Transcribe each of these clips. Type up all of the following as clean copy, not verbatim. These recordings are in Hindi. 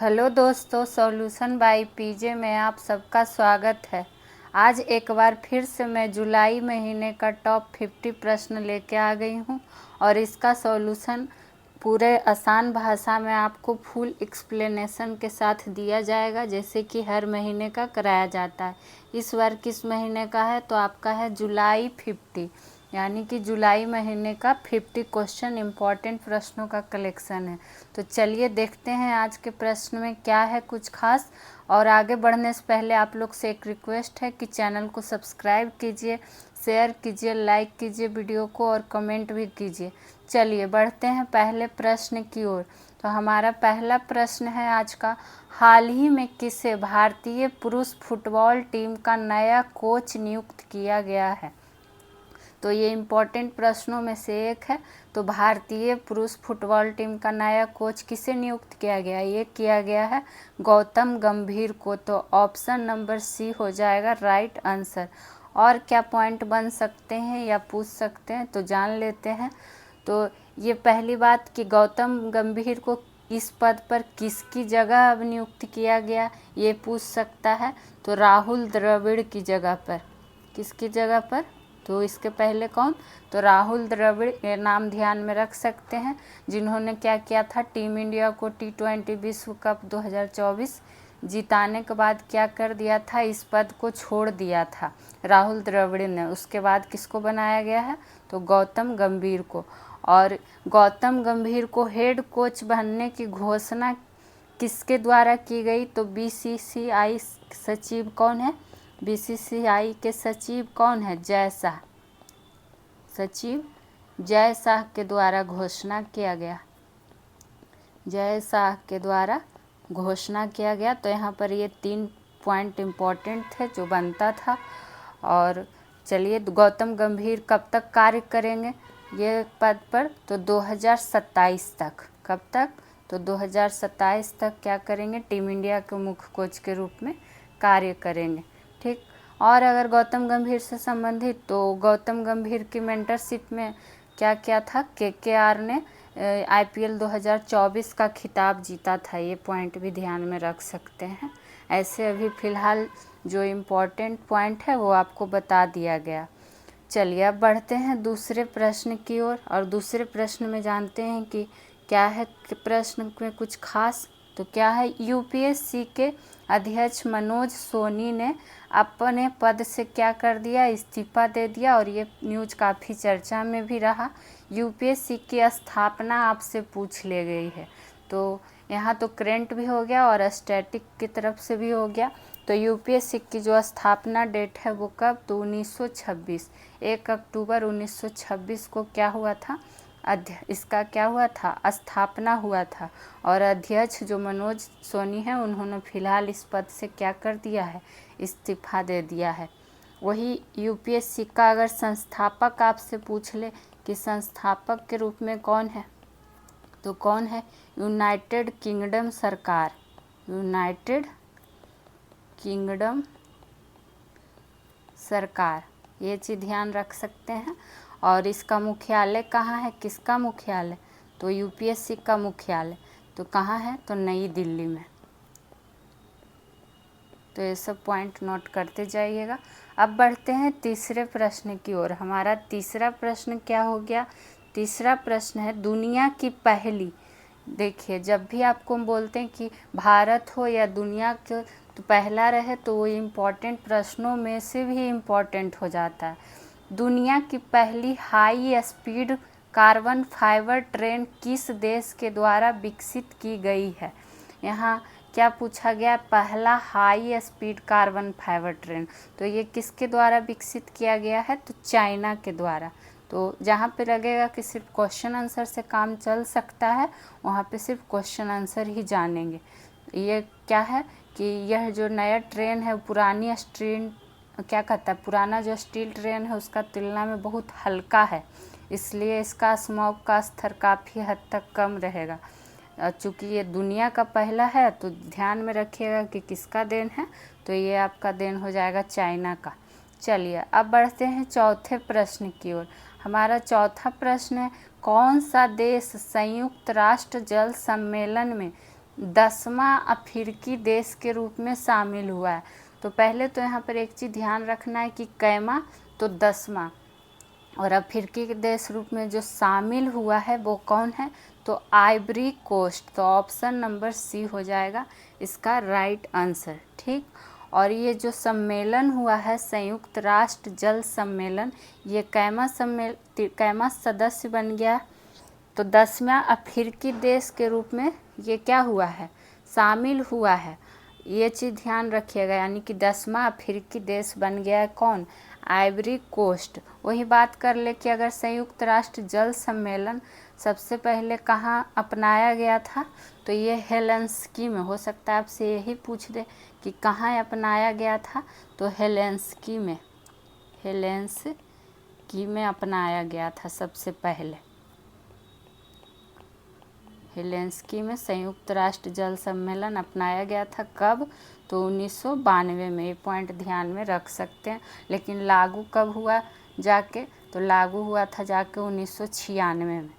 हेलो दोस्तों, सॉल्यूशन बाय पीजे में आप सबका स्वागत है। आज एक बार फिर से मैं जुलाई महीने का टॉप 50 प्रश्न लेके आ गई हूँ और इसका सॉल्यूशन पूरे आसान भाषा में आपको फुल एक्सप्लेनेशन के साथ दिया जाएगा, जैसे कि हर महीने का कराया जाता है। इस बार किस महीने का है? तो आपका है जुलाई 50, यानी कि जुलाई महीने का 50 क्वेश्चन इम्पॉर्टेंट प्रश्नों का कलेक्शन है। तो चलिए देखते हैं आज के प्रश्न में क्या है कुछ खास। और आगे बढ़ने से पहले आप लोग से एक रिक्वेस्ट है कि चैनल को सब्सक्राइब कीजिए, शेयर कीजिए, लाइक कीजिए वीडियो को और कमेंट भी कीजिए। चलिए बढ़ते हैं पहले प्रश्न की ओर। तो हमारा पहला प्रश्न है आज का, हाल ही में किसे भारतीय पुरुष फुटबॉल टीम का नया कोच नियुक्त किया गया है? तो ये इम्पोर्टेंट प्रश्नों में से एक है। तो भारतीय पुरुष फुटबॉल टीम का नया कोच किसे नियुक्त किया गया? ये किया गया है गौतम गंभीर को। तो ऑप्शन नंबर सी हो जाएगा राइट आंसर। और क्या पॉइंट बन सकते हैं या पूछ सकते हैं तो जान लेते हैं। तो ये पहली बात कि गौतम गंभीर को इस पद पर किसकी जगह अब नियुक्त किया गया, ये पूछ सकता है। तो राहुल द्रविड़ की जगह पर। किसकी जगह पर? तो इसके पहले कौन? तो राहुल द्रविड़, ये नाम ध्यान में रख सकते हैं, जिन्होंने क्या किया था, टीम इंडिया को T20 विश्व कप 2024 जिताने के बाद क्या कर दिया था, इस पद को छोड़ दिया था राहुल द्रविड़ ने। उसके बाद किसको बनाया गया है? तो गौतम गंभीर को। और गौतम गंभीर को हेड कोच बनने की घोषणा किसके द्वारा की गई? तो BCCI सचिव कौन है? BCCI के सचिव कौन है? जय शाह। सचिव जय शाह के द्वारा घोषणा किया गया। जय शाह के द्वारा घोषणा किया गया। तो यहाँ पर ये 3 पॉइंट इम्पोर्टेंट थे जो बनता था। और चलिए, गौतम गंभीर कब तक कार्य करेंगे ये पद पर? तो 2027 तक। कब तक? तो 2027 तक क्या करेंगे? टीम इंडिया के मुख्य कोच के रूप में कार्य करेंगे। ठीक। और अगर गौतम गंभीर से संबंधित, तो गौतम गंभीर की मेंटरशिप में क्या क्या था? KKR ने IPL 2024 का खिताब जीता था। ये पॉइंट भी ध्यान में रख सकते हैं। ऐसे अभी फ़िलहाल जो इम्पोर्टेंट पॉइंट है वो आपको बता दिया गया। चलिए अब बढ़ते हैं दूसरे प्रश्न की ओर। और दूसरे प्रश्न में जानते हैं कि क्या है प्रश्न में कुछ खास। तो क्या है, UPSC के अध्यक्ष मनोज सोनी ने अपने पद से क्या कर दिया? इस्तीफा दे दिया। और ये न्यूज़ काफ़ी चर्चा में भी रहा। UPSC की स्थापना आपसे पूछ ले गई है। तो यहाँ तो करेंट भी हो गया और स्टैटिक की तरफ से भी हो गया। तो UPSC की जो स्थापना डेट है वो कब? तो 1926, 1 अक्टूबर 1926 को क्या हुआ था? इसका क्या हुआ था? स्थापना हुआ था। और अध्यक्ष जो मनोज सोनी है, उन्होंने फिलहाल इस पद से क्या कर दिया है? इस्तीफा दे दिया है। वही UPSC का अगर संस्थापक आपसे पूछ ले कि संस्थापक के रूप में कौन है, तो कौन है? यूनाइटेड किंगडम सरकार। यूनाइटेड किंगडम सरकार, ये चीज़ ध्यान रख सकते हैं। और इसका मुख्यालय कहाँ है? किसका मुख्यालय? तो UPSC का मुख्यालय तो कहाँ है? तो नई दिल्ली में। तो ये सब पॉइंट नोट करते जाइएगा। अब बढ़ते हैं तीसरे प्रश्न की ओर। हमारा तीसरा प्रश्न क्या हो गया? तीसरा प्रश्न है, दुनिया की पहली। देखिए, जब भी आपको हम बोलते हैं कि भारत हो या दुनिया के, तो पहला रहे तो वो इम्पोर्टेंट प्रश्नों में से भी इम्पोर्टेंट हो जाता है। दुनिया की पहली high speed carbon fibre train किस देश के द्वारा विकसित की गई है? यहाँ क्या पूछा गया? पहला high speed carbon fibre train. तो ये किसके द्वारा विकसित किया गया है? तो चाइना के द्वारा। तो जहाँ पे लगेगा कि सिर्फ क्वेश्चन आंसर से काम चल सकता है, वहाँ पे सिर्फ क्वेश्चन आंसर ही जानेंगे। ये क्या है कि यह जो नया ट्रेन है, पुरानी स्ट्रीन क्या कहता है, पुराना जो स्टील ट्रेन है उसका तुलना में बहुत हल्का है, इसलिए इसका स्मॉग का स्तर काफ़ी हद तक कम रहेगा। चूँकि ये दुनिया का पहला है तो ध्यान में रखिएगा कि किसका देन है। तो ये आपका देन हो जाएगा चाइना का। चलिए अब बढ़ते हैं चौथे प्रश्न की ओर। हमारा चौथा प्रश्न है, कौन सा देश संयुक्त राष्ट्र जल सम्मेलन में 10वां अफ्रीकी देश के रूप में शामिल हुआ है। तो पहले तो यहाँ पर एक चीज़ ध्यान रखना है कि कैमा, तो 10वां, और अफ्रीकी के देश रूप में जो शामिल हुआ है वो कौन है, तो आइवरी कोस्ट। तो ऑप्शन नंबर सी हो जाएगा इसका राइट आंसर। ठीक, और ये जो सम्मेलन हुआ है संयुक्त राष्ट्र जल सम्मेलन, ये कैमा सदस्य बन गया। तो 10वां अफ्रीकी देश के रूप में ये क्या हुआ है, शामिल हुआ है। ये चीज़ ध्यान रखिएगा, यानी कि 10वां अफ्रीकी देश बन गया है कौन, आइवरी कोस्ट। वही बात कर ले कि अगर संयुक्त राष्ट्र जल सम्मेलन सबसे पहले कहाँ अपनाया गया था, तो ये हेलेंस्की में। हो सकता है आपसे यही पूछ दे कि कहाँ अपनाया गया था, तो हेलेंस्की में अपनाया गया था सबसे पहले। हेलेंस्की में संयुक्त राष्ट्र जल सम्मेलन अपनाया गया था। कब, तो 1992 में। ये पॉइंट ध्यान में रख सकते हैं। लेकिन लागू कब हुआ जाके, तो लागू हुआ था जाके 1996 में।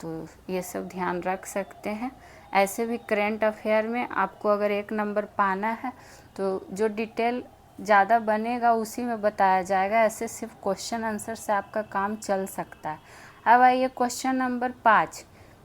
तो ये सब ध्यान रख सकते हैं। ऐसे भी करेंट अफेयर में आपको अगर 1 नंबर पाना है तो जो डिटेल ज़्यादा बनेगा उसी में बताया जाएगा। ऐसे सिर्फ क्वेश्चन आंसर से आपका काम चल सकता है। अब आइए क्वेश्चन नंबर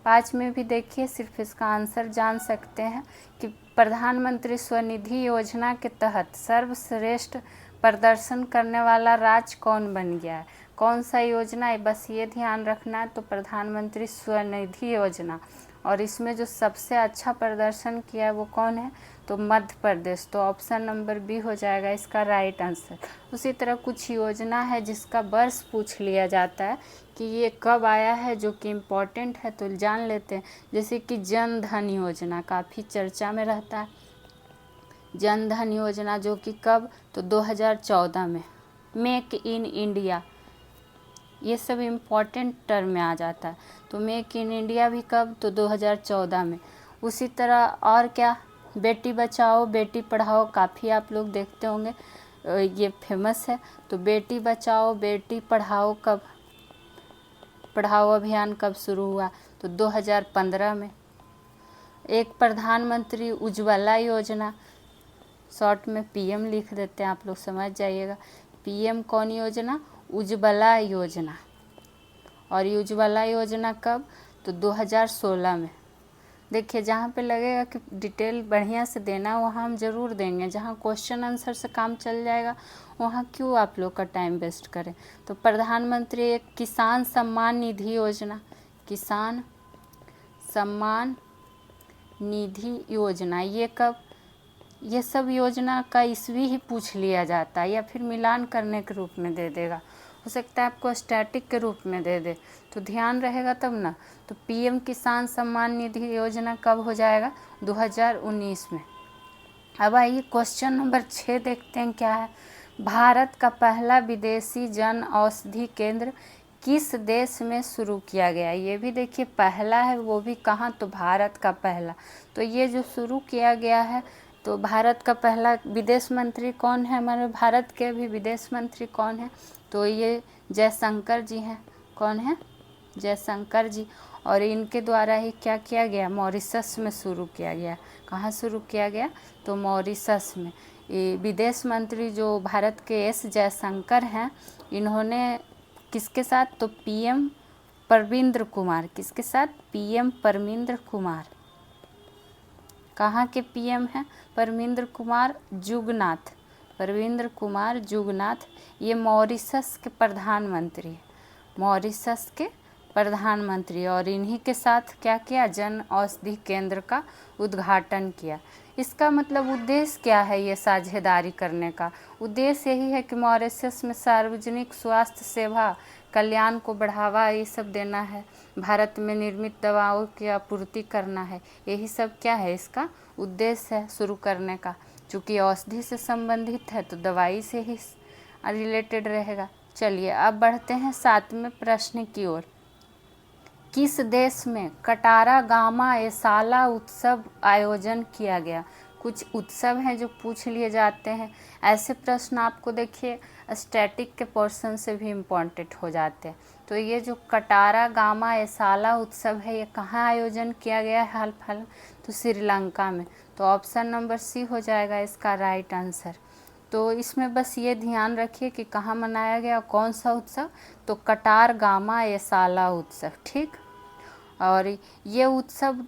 5 में भी देखिए, सिर्फ इसका आंसर जान सकते हैं कि प्रधानमंत्री स्वनिधि योजना के तहत सर्वश्रेष्ठ प्रदर्शन करने वाला राज्य कौन बन गया है, कौन सा योजना है, बस ये ध्यान रखना है। तो प्रधानमंत्री स्वनिधि योजना, और इसमें जो सबसे अच्छा प्रदर्शन किया है वो कौन है, तो मध्य प्रदेश। तो ऑप्शन नंबर बी हो जाएगा इसका राइट आंसर। उसी तरह कुछ योजना है जिसका वर्ष पूछ लिया जाता है कि ये कब आया है, जो कि इम्पोर्टेंट है, तो जान लेते हैं। जैसे कि जन धन योजना काफ़ी चर्चा में रहता है। जन धन योजना जो कि कब, तो 2014 में। मेक इन इंडिया, ये सब इम्पॉर्टेंट टर्म में आ जाता है। तो मेक इन इंडिया भी कब, तो 2014 में। उसी तरह और क्या, बेटी बचाओ बेटी पढ़ाओ, काफ़ी आप लोग देखते होंगे, ये फेमस है। तो बेटी बचाओ बेटी पढ़ाओ कब, पढ़ाओ अभियान कब शुरू हुआ, तो 2015 में। एक प्रधानमंत्री उज्ज्वला योजना, शॉर्ट में पीएम लिख देते हैं, आप लोग समझ जाइएगा। पीएम कौन योजना, उज्ज्वला योजना। और ये उज्ज्वला योजना कब, तो 2016 में। देखिए जहाँ पे लगेगा कि डिटेल बढ़िया से देना वहाँ हम ज़रूर देंगे, जहाँ क्वेश्चन आंसर से काम चल जाएगा वहाँ क्यों आप लोग का टाइम वेस्ट करें। तो प्रधानमंत्री एक किसान सम्मान निधि योजना, किसान सम्मान निधि योजना, ये कब, ये सब योजना का ईस्वी ही पूछ लिया जाता है, या फिर मिलान करने के रूप में दे देगा। हो सकता है आपको स्टैटिक के रूप में दे दे, तो ध्यान रहेगा तब ना। तो पीएम किसान सम्मान निधि योजना कब हो जाएगा, 2019 में। अब आइए क्वेश्चन नंबर 6 देखते हैं क्या है। भारत का पहला विदेशी जन औषधि केंद्र किस देश में शुरू किया गया। ये भी देखिए पहला है, वो भी कहाँ, तो भारत का पहला। तो ये जो शुरू किया गया है, तो भारत का पहला विदेश मंत्री कौन है, हमारे भारत के भी विदेश मंत्री कौन है, तो ये जयशंकर जी हैं। कौन है, जयशंकर जी। और इनके द्वारा ही क्या किया गया, मॉरिशस में शुरू किया गया। कहाँ शुरू किया गया, तो मॉरिशस में। ये विदेश मंत्री जो भारत के एस जयशंकर हैं, इन्होंने किसके साथ, तो पीएम परमिंदर कुमार, किसके साथ, पीएम परमिंदर कुमार। कहाँ के पीएम हैं, परमिंदर कुमार जुगनाथ, परमिंदर कुमार जुगनाथ। ये मॉरिशस के प्रधानमंत्री, मॉरिशस के प्रधानमंत्री। और इन्हीं के साथ क्या किया, जन औषधि केंद्र का उद्घाटन किया। इसका मतलब उद्देश्य क्या है, ये साझेदारी करने का उद्देश्य यही है कि मॉरिशस में सार्वजनिक स्वास्थ्य सेवा कल्याण को बढ़ावा ये सब देना है, भारत में निर्मित दवाओं की आपूर्ति करना है। यही सब क्या है, इसका उद्देश्य है शुरू करने का। चूँकि औषधि से संबंधित है तो दवाई से ही रिलेटेड रहेगा। चलिए अब बढ़ते हैं 7वें प्रश्न की ओर। किस देश में कटारा गामा एसाला उत्सव आयोजन किया गया। कुछ उत्सव हैं जो पूछ लिए जाते हैं। ऐसे प्रश्न आपको देखिए स्टैटिक के पोर्शन से भी इम्पोर्टेंट हो जाते हैं। तो ये जो कटारा गामा एसाला उत्सव है ये कहाँ आयोजन किया गया है हाल फिलहाल? तो श्रीलंका में। तो ऑप्शन नंबर सी हो जाएगा इसका राइट आंसर। तो इसमें बस ये ध्यान रखिए कि कहाँ मनाया गया, कौन सा उत्सव? तो कटार गामा एसाला उत्सव। ठीक। और ये उत्सव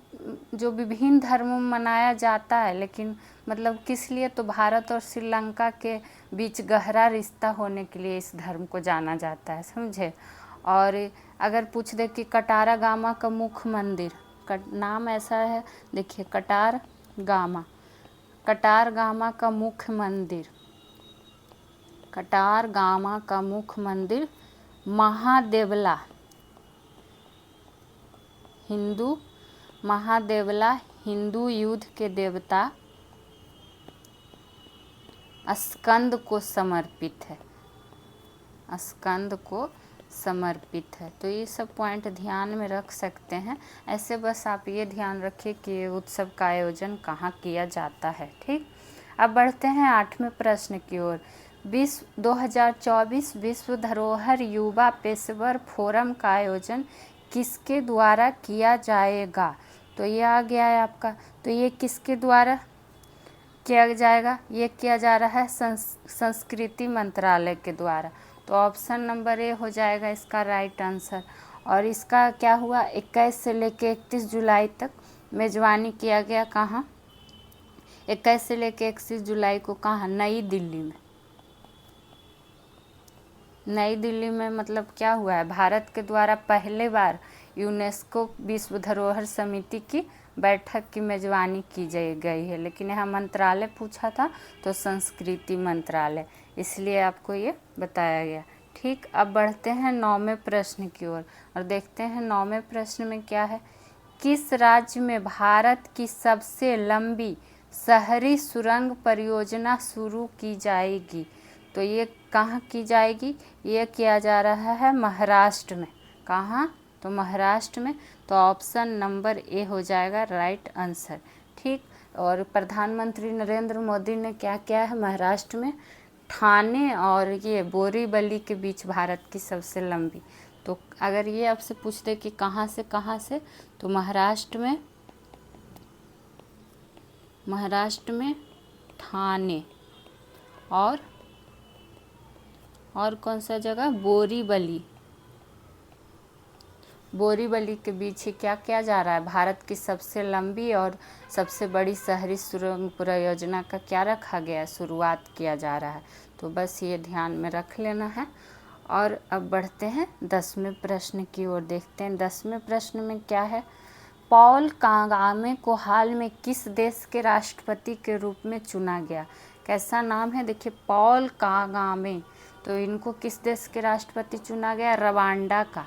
जो विभिन्न धर्मों में मनाया जाता है, लेकिन मतलब किस लिए? तो भारत और श्रीलंका के बीच गहरा रिश्ता होने के लिए इस धर्म को जाना जाता है, समझे। और अगर पूछ दे कि कटारा गामा का मुख्य मंदिर, नाम ऐसा है देखिए, कटार गामा का मुख्य मंदिर, कटार गामा का मुख्य मंदिर महादेवला हिंदू युद्ध के देवता स्कंद को समर्पित है। तो ये सब पॉइंट ध्यान में रख सकते हैं। ऐसे बस आप ये ध्यान रखिए कि उत्सव का आयोजन कहाँ किया जाता है। ठीक। अब बढ़ते हैं 8वें प्रश्न की ओर। 2024 विश्व धरोहर युवा पेशेवर फोरम का आयोजन किसके द्वारा किया जाएगा? तो ये आ गया है आपका। तो ये किसके द्वारा किया जाएगा? ये किया जा रहा है संस्कृति मंत्रालय के द्वारा। तो ऑप्शन नंबर ए हो जाएगा इसका राइट आंसर। और इसका क्या हुआ, 21 से लेकर 31 जुलाई तक मेजबानी किया गया। कहाँ? 21 से लेकर 31 जुलाई को कहाँ? नई दिल्ली में। नई दिल्ली में मतलब क्या हुआ है, भारत के द्वारा पहले बार यूनेस्को विश्व धरोहर समिति की बैठक की मेजबानी की गई है। लेकिन यहाँ मंत्रालय पूछा था तो संस्कृति मंत्रालय, इसलिए आपको ये बताया गया। ठीक। अब बढ़ते हैं 9वें प्रश्न की ओर और देखते हैं 9वें प्रश्न में क्या है। किस राज्य में भारत की सबसे लंबी शहरी सुरंग परियोजना शुरू की जाएगी? तो ये कहाँ की जाएगी? ये किया जा रहा है महाराष्ट्र में। कहाँ? तो महाराष्ट्र में। तो ऑप्शन नंबर ए हो जाएगा राइट आंसर। ठीक। और प्रधानमंत्री नरेंद्र मोदी ने क्या किया है महाराष्ट्र में? ठाणे और ये बोरीवली के बीच भारत की सबसे लंबी। तो अगर ये आपसे पूछ दे कि कहाँ से, तो महाराष्ट्र में ठाणे और कौन सा जगह? बोरीवली के बीच ही क्या किया जा रहा है? भारत की सबसे लंबी और सबसे बड़ी शहरी सुरंग परियोजना का क्या रखा गया है? शुरुआत किया जा रहा है। तो बस ये ध्यान में रख लेना है। और अब बढ़ते हैं 10वें प्रश्न की ओर। देखते हैं 10वें प्रश्न में क्या है। पॉल कागामे को हाल में किस देश के राष्ट्रपति के रूप में चुना गया? कैसा नाम है? देखिए, पॉल कागामे। तो इनको किस देश के राष्ट्रपति चुना गया? रवांडा का।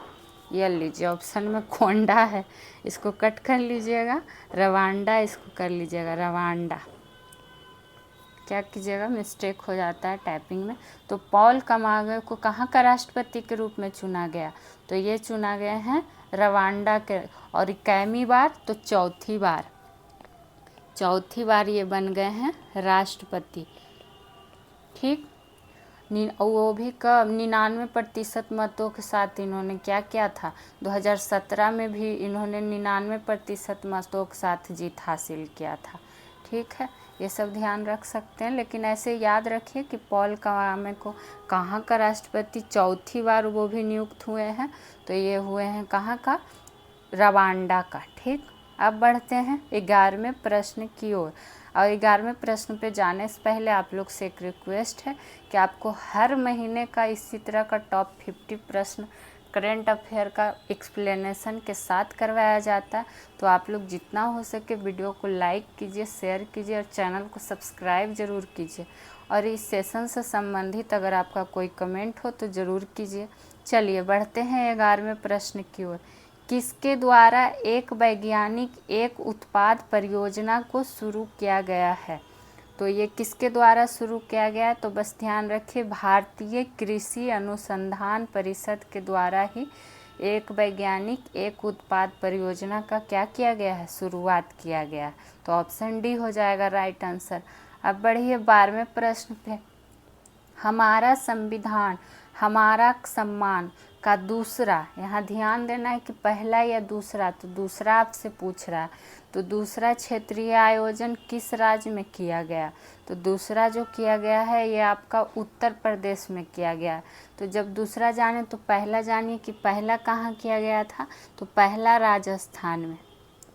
ये लीजिए, ऑप्शन में कोंडा है, इसको कट कर लीजिएगा। रवांडा इसको कर लीजिएगा, रवांडा। क्या कीजिएगा, मिस्टेक हो जाता है टाइपिंग में। तो पॉल कागामे को कहाँ का राष्ट्रपति के रूप में चुना गया? तो ये चुना गए हैं रवांडा के। और कैमी बार? तो चौथी बार ये बन गए हैं राष्ट्रपति। ठीक। वो भी कब? 99% मतों के साथ इन्होंने क्या किया था? 2017 में भी इन्होंने 99% मतों के साथ जीत हासिल किया था। ठीक है, ये सब ध्यान रख सकते हैं। लेकिन ऐसे याद रखिए कि पॉल कागामे को कहाँ का राष्ट्रपति चौथी बार वो भी नियुक्त हुए हैं? तो ये हुए हैं कहाँ का? रवांडा का। ठीक। अब बढ़ते हैं 11वें प्रश्न की ओर। और 11वें प्रश्न पे जाने से पहले आप लोग से एक रिक्वेस्ट है कि आपको हर महीने का इसी तरह का टॉप 50 प्रश्न करंट अफेयर का एक्सप्लेनेशन के साथ करवाया जाता है। तो आप लोग जितना हो सके वीडियो को लाइक कीजिए, शेयर कीजिए और चैनल को सब्सक्राइब ज़रूर कीजिए। और इस सेशन से संबंधित अगर आपका कोई कमेंट हो तो ज़रूर कीजिए। चलिए बढ़ते हैं 11वें प्रश्न की ओर। किसके द्वारा एक वैज्ञानिक एक उत्पाद परियोजना को शुरू किया गया है? तो ये किसके द्वारा शुरू किया गया है? तो बस ध्यान रखिए, भारतीय कृषि अनुसंधान परिषद के द्वारा ही एक वैज्ञानिक एक उत्पाद परियोजना का क्या किया गया है, शुरुआत किया गया है। तो ऑप्शन डी हो जाएगा राइट आंसर। अब बढ़िए 12वें प्रश्न पे। हमारा संविधान हमारा सम्मान का दूसरा, यहाँ ध्यान देना है कि पहला या दूसरा, तो दूसरा आपसे पूछ रहा है। तो दूसरा क्षेत्रीय आयोजन किस राज्य में किया गया, तो दूसरा जो किया गया है ये आपका उत्तर प्रदेश में किया गया। तो जब दूसरा जाने तो पहला जानिए कि पहला कहाँ किया गया था, तो पहला राजस्थान में।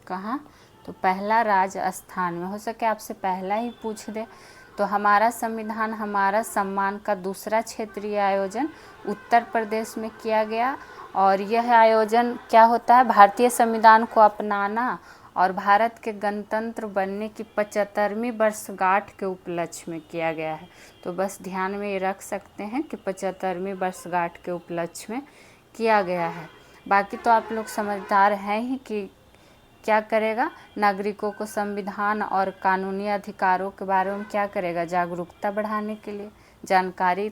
कहाँ, तो पहला राजस्थान में। हो सके आपसे पहला ही पूछ दे। तो हमारा संविधान हमारा सम्मान का दूसरा क्षेत्रीय आयोजन उत्तर प्रदेश में किया गया। और यह आयोजन क्या होता है, भारतीय संविधान को अपनाना और भारत के गणतंत्र बनने की 75वीं वर्षगांठ के उपलक्ष्य में किया गया है। तो बस ध्यान में ये रख सकते हैं कि 75वीं वर्षगांठ के उपलक्ष्य में किया गया है। बाकी तो आप लोग समझदार हैं ही कि क्या करेगा, नागरिकों को संविधान और कानूनी अधिकारों के बारे में क्या करेगा, जागरूकता बढ़ाने के लिए, जानकारी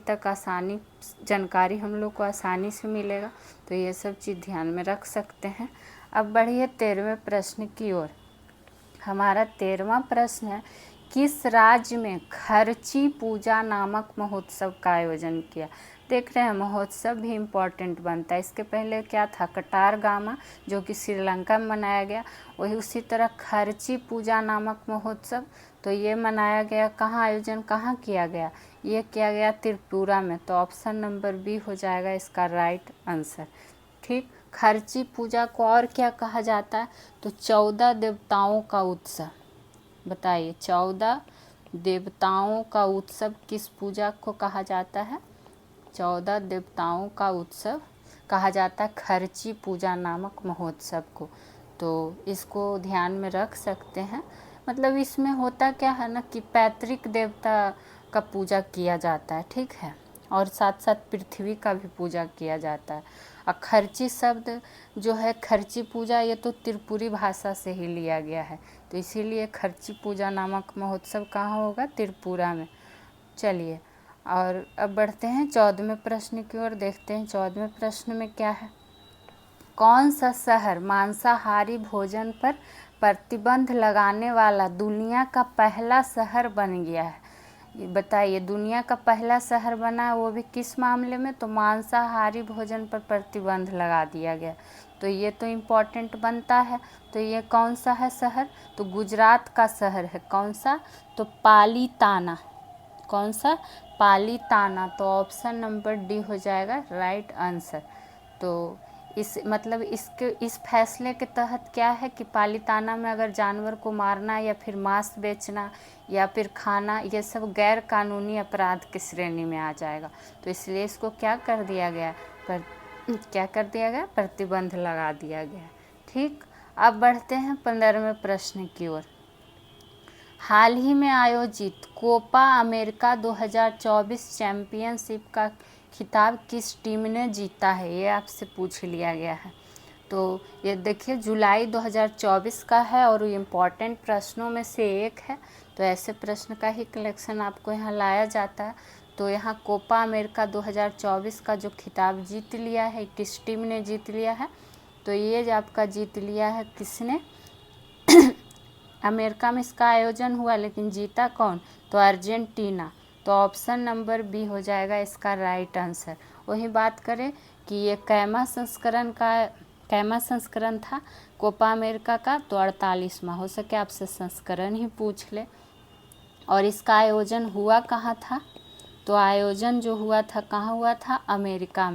हम लोग को आसानी से मिलेगा। तो ये सब चीज़ ध्यान में रख सकते हैं। अब बढ़िए 13वें प्रश्न की ओर। हमारा 13वां प्रश्न है, किस राज्य में खर्ची पूजा नामक महोत्सव का आयोजन किया। देख रहे हैं महोत्सव भी इम्पॉर्टेंट बनता है। इसके पहले क्या था, कटारगामा जो कि श्रीलंका में मनाया गया, वही उसी तरह खर्ची पूजा नामक महोत्सव तो ये मनाया गया कहाँ, आयोजन कहाँ किया गया, ये किया गया त्रिपुरा में। तो ऑप्शन नंबर बी हो जाएगा इसका राइट आंसर। ठीक, खर्ची पूजा को और क्या कहा जाता है, तो 14 देवताओं का उत्सव। बताइए 14 देवताओं का उत्सव किस पूजा को कहा जाता है, 14 देवताओं का उत्सव कहा जाता है खर्ची पूजा नामक महोत्सव को। तो इसको ध्यान में रख सकते हैं। मतलब इसमें होता क्या है ना कि पैतृक देवता का पूजा किया जाता है, ठीक है, और साथ साथ पृथ्वी का भी पूजा किया जाता है। और खर्ची शब्द जो है, खर्ची पूजा, ये तो त्रिपुरी भाषा से ही लिया गया है। तो इसीलिए खर्ची पूजा नामक महोत्सव कहाँ होगा, त्रिपुरा में। चलिए और अब बढ़ते हैं 14वें प्रश्न की ओर। देखते हैं 14वें प्रश्न में क्या है। कौन सा शहर मांसाहारी भोजन पर प्रतिबंध लगाने वाला दुनिया का पहला शहर बन गया है। बताइए, दुनिया का पहला शहर बना है, वो भी किस मामले में, तो मांसाहारी भोजन पर प्रतिबंध लगा दिया गया। तो ये तो इम्पोर्टेंट बनता है। तो ये कौन सा है शहर, तो गुजरात का शहर है। कौन सा, तो पालीताना। कौन सा, पालीताना। तो ऑप्शन नंबर डी हो जाएगा राइट आंसर। तो इस फैसले के तहत क्या है कि पालीताना में अगर जानवर को मारना या फिर मांस बेचना या फिर खाना, ये सब गैर कानूनी अपराध की श्रेणी में आ जाएगा। तो इसलिए इसको क्या कर दिया गया, प्रतिबंध लगा दिया गया। ठीक, अब बढ़ते हैं 15वें प्रश्न की ओर। हाल ही में आयोजित कोपा अमेरिका 2024 चैंपियनशिप का खिताब किस टीम ने जीता है, ये आपसे पूछ लिया गया है। तो ये देखिए जुलाई 2024 का है और इम्पॉर्टेंट प्रश्नों में से एक है। तो ऐसे प्रश्न का ही कलेक्शन आपको यहाँ लाया जाता है। तो यहाँ कोपा अमेरिका 2024 का जो खिताब जीत लिया है, किस टीम ने जीत लिया है, तो ये जो आपका जीत लिया है किसने, अमेरिका में इसका आयोजन हुआ लेकिन जीता कौन, तो अर्जेंटीना। तो ऑप्शन नंबर बी हो जाएगा इसका राइट आंसर। वही बात करें कि ये कैमा संस्करण था कोपा अमेरिका का, तो 48वां। हो सके आपसे संस्करण ही पूछ ले। और इसका आयोजन हुआ कहाँ था, तो आयोजन जो हुआ था कहाँ हुआ था, अमेरिका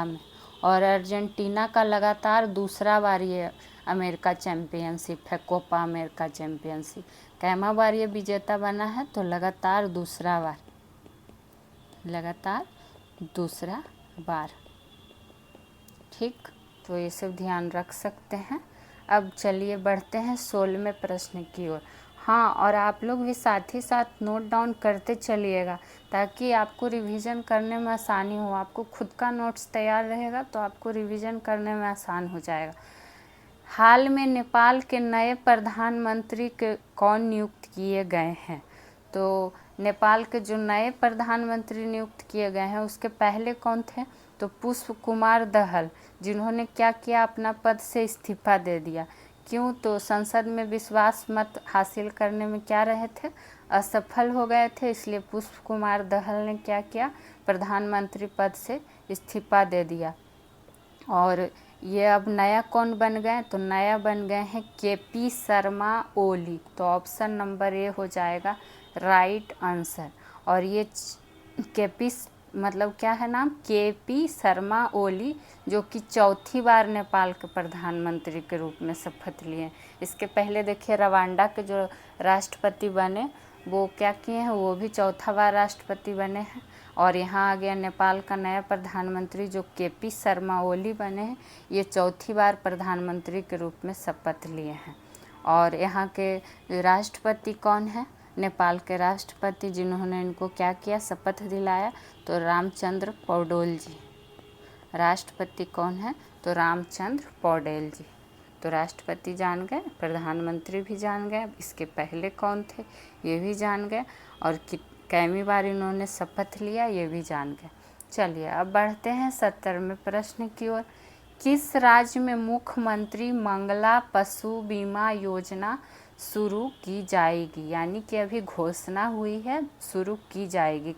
में। और अर्जेंटीना का लगातार दूसरा बार ये अमेरिका चैम्पियनशिप है, कोपा अमेरिका चैम्पियनशिप। कैमा बार ये विजेता बना है, तो लगातार दूसरा बार। ठीक, तो ये सब ध्यान रख सकते हैं। अब चलिए बढ़ते हैं 16वें प्रश्न की ओर। हाँ, और आप लोग भी साथ ही साथ नोट डाउन करते चलिएगा ताकि आपको रिवीजन करने में आसानी हो। आपको खुद का नोट्स तैयार रहेगा तो आपको रिवीजन करने में आसान हो जाएगा। हाल में नेपाल के नए प्रधानमंत्री के कौन नियुक्त किए गए हैं, तो नेपाल के जो नए प्रधानमंत्री नियुक्त किए गए हैं उसके पहले कौन थे, तो पुष्प कुमार दहल, जिन्होंने क्या किया, अपना पद से इस्तीफा दे दिया। क्यों? तो संसद में विश्वास मत हासिल करने में क्या रहे थे, असफल हो गए थे, इसलिए पुष्प कुमार दहल ने क्या किया, प्रधानमंत्री पद से इस्तीफा दे दिया। और ये अब नया कौन बन गए, तो नया बन गए हैं केपी शर्मा ओली। तो ऑप्शन नंबर ए हो जाएगा राइट आंसर। और ये केपी मतलब क्या है नाम, केपी शर्मा ओली, जो कि चौथी बार नेपाल के प्रधानमंत्री के रूप में शपथ लिए। इसके पहले देखिए रवांडा के जो राष्ट्रपति बने वो क्या किए हैं, वो भी चौथा बार राष्ट्रपति बने हैं। और यहाँ आ गया नेपाल का नया प्रधानमंत्री जो केपी शर्मा ओली बने हैं, ये चौथी बार प्रधानमंत्री के रूप में शपथ लिए हैं। और यहाँ के राष्ट्रपति कौन है, नेपाल के राष्ट्रपति जिन्होंने इनको क्या किया, शपथ दिलाया, तो रामचंद्र पौडेल जी। राष्ट्रपति कौन है, तो रामचंद्र पौडेल जी। तो राष्ट्रपति जान गए, प्रधानमंत्री भी जान गए, इसके पहले कौन थे ये भी जान गए, और कैमी बार इन्होंने शपथ लिया ये भी जान गए। चलिए अब बढ़ते हैं 70वें प्रश्न की ओर। किस राज्य में मुख्यमंत्री मंगला पशु बीमा योजना शुरू की जाएगी, यानी कि अभी घोषणा हुई है, शुरू की जाएगी।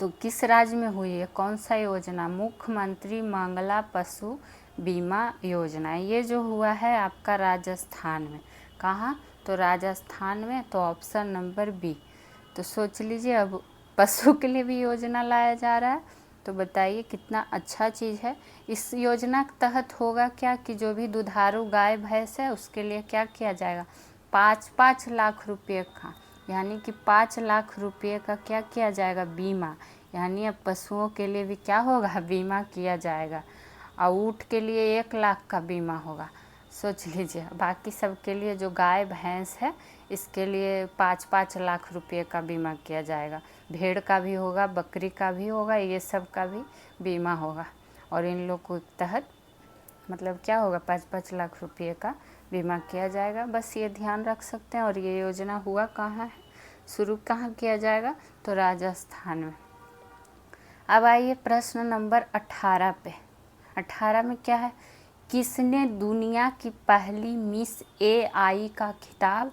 तो किस राज्य में हुई है, कौन सा योजना, मुख्यमंत्री मंगला पशु बीमा योजना। ये जो हुआ है आपका राजस्थान में। कहाँ, तो राजस्थान में। तो ऑप्शन नंबर बी। तो सोच लीजिए अब पशु के लिए भी योजना लाया जा रहा है, तो बताइए कितना अच्छा चीज़ है। इस योजना के तहत होगा क्या कि जो भी दुधारू गाय भैंस है उसके लिए क्या किया जाएगा, 5-5 लाख रुपये का, यानी कि 5 लाख रुपये का क्या किया जाएगा, बीमा। यानी अब पशुओं के लिए भी क्या होगा, बीमा किया जाएगा। और ऊँट के लिए 1 लाख का बीमा होगा, सोच लीजिए। बाकी सब के लिए जो गाय भैंस है इसके लिए 5-5 लाख रुपये का बीमा किया जाएगा। भेड़ का भी होगा, बकरी का भी होगा, ये सब का भी बीमा होगा। और इन लोगों के तहत मतलब क्या होगा, 5-5 लाख रुपये का बीमा किया जाएगा। बस ये ध्यान रख सकते हैं। और ये योजना हुआ कहाँ है, शुरू कहाँ किया जाएगा, तो राजस्थान में। अब आइए प्रश्न नंबर 18 पे। 18 में क्या है, किसने दुनिया की पहली मिस AI का खिताब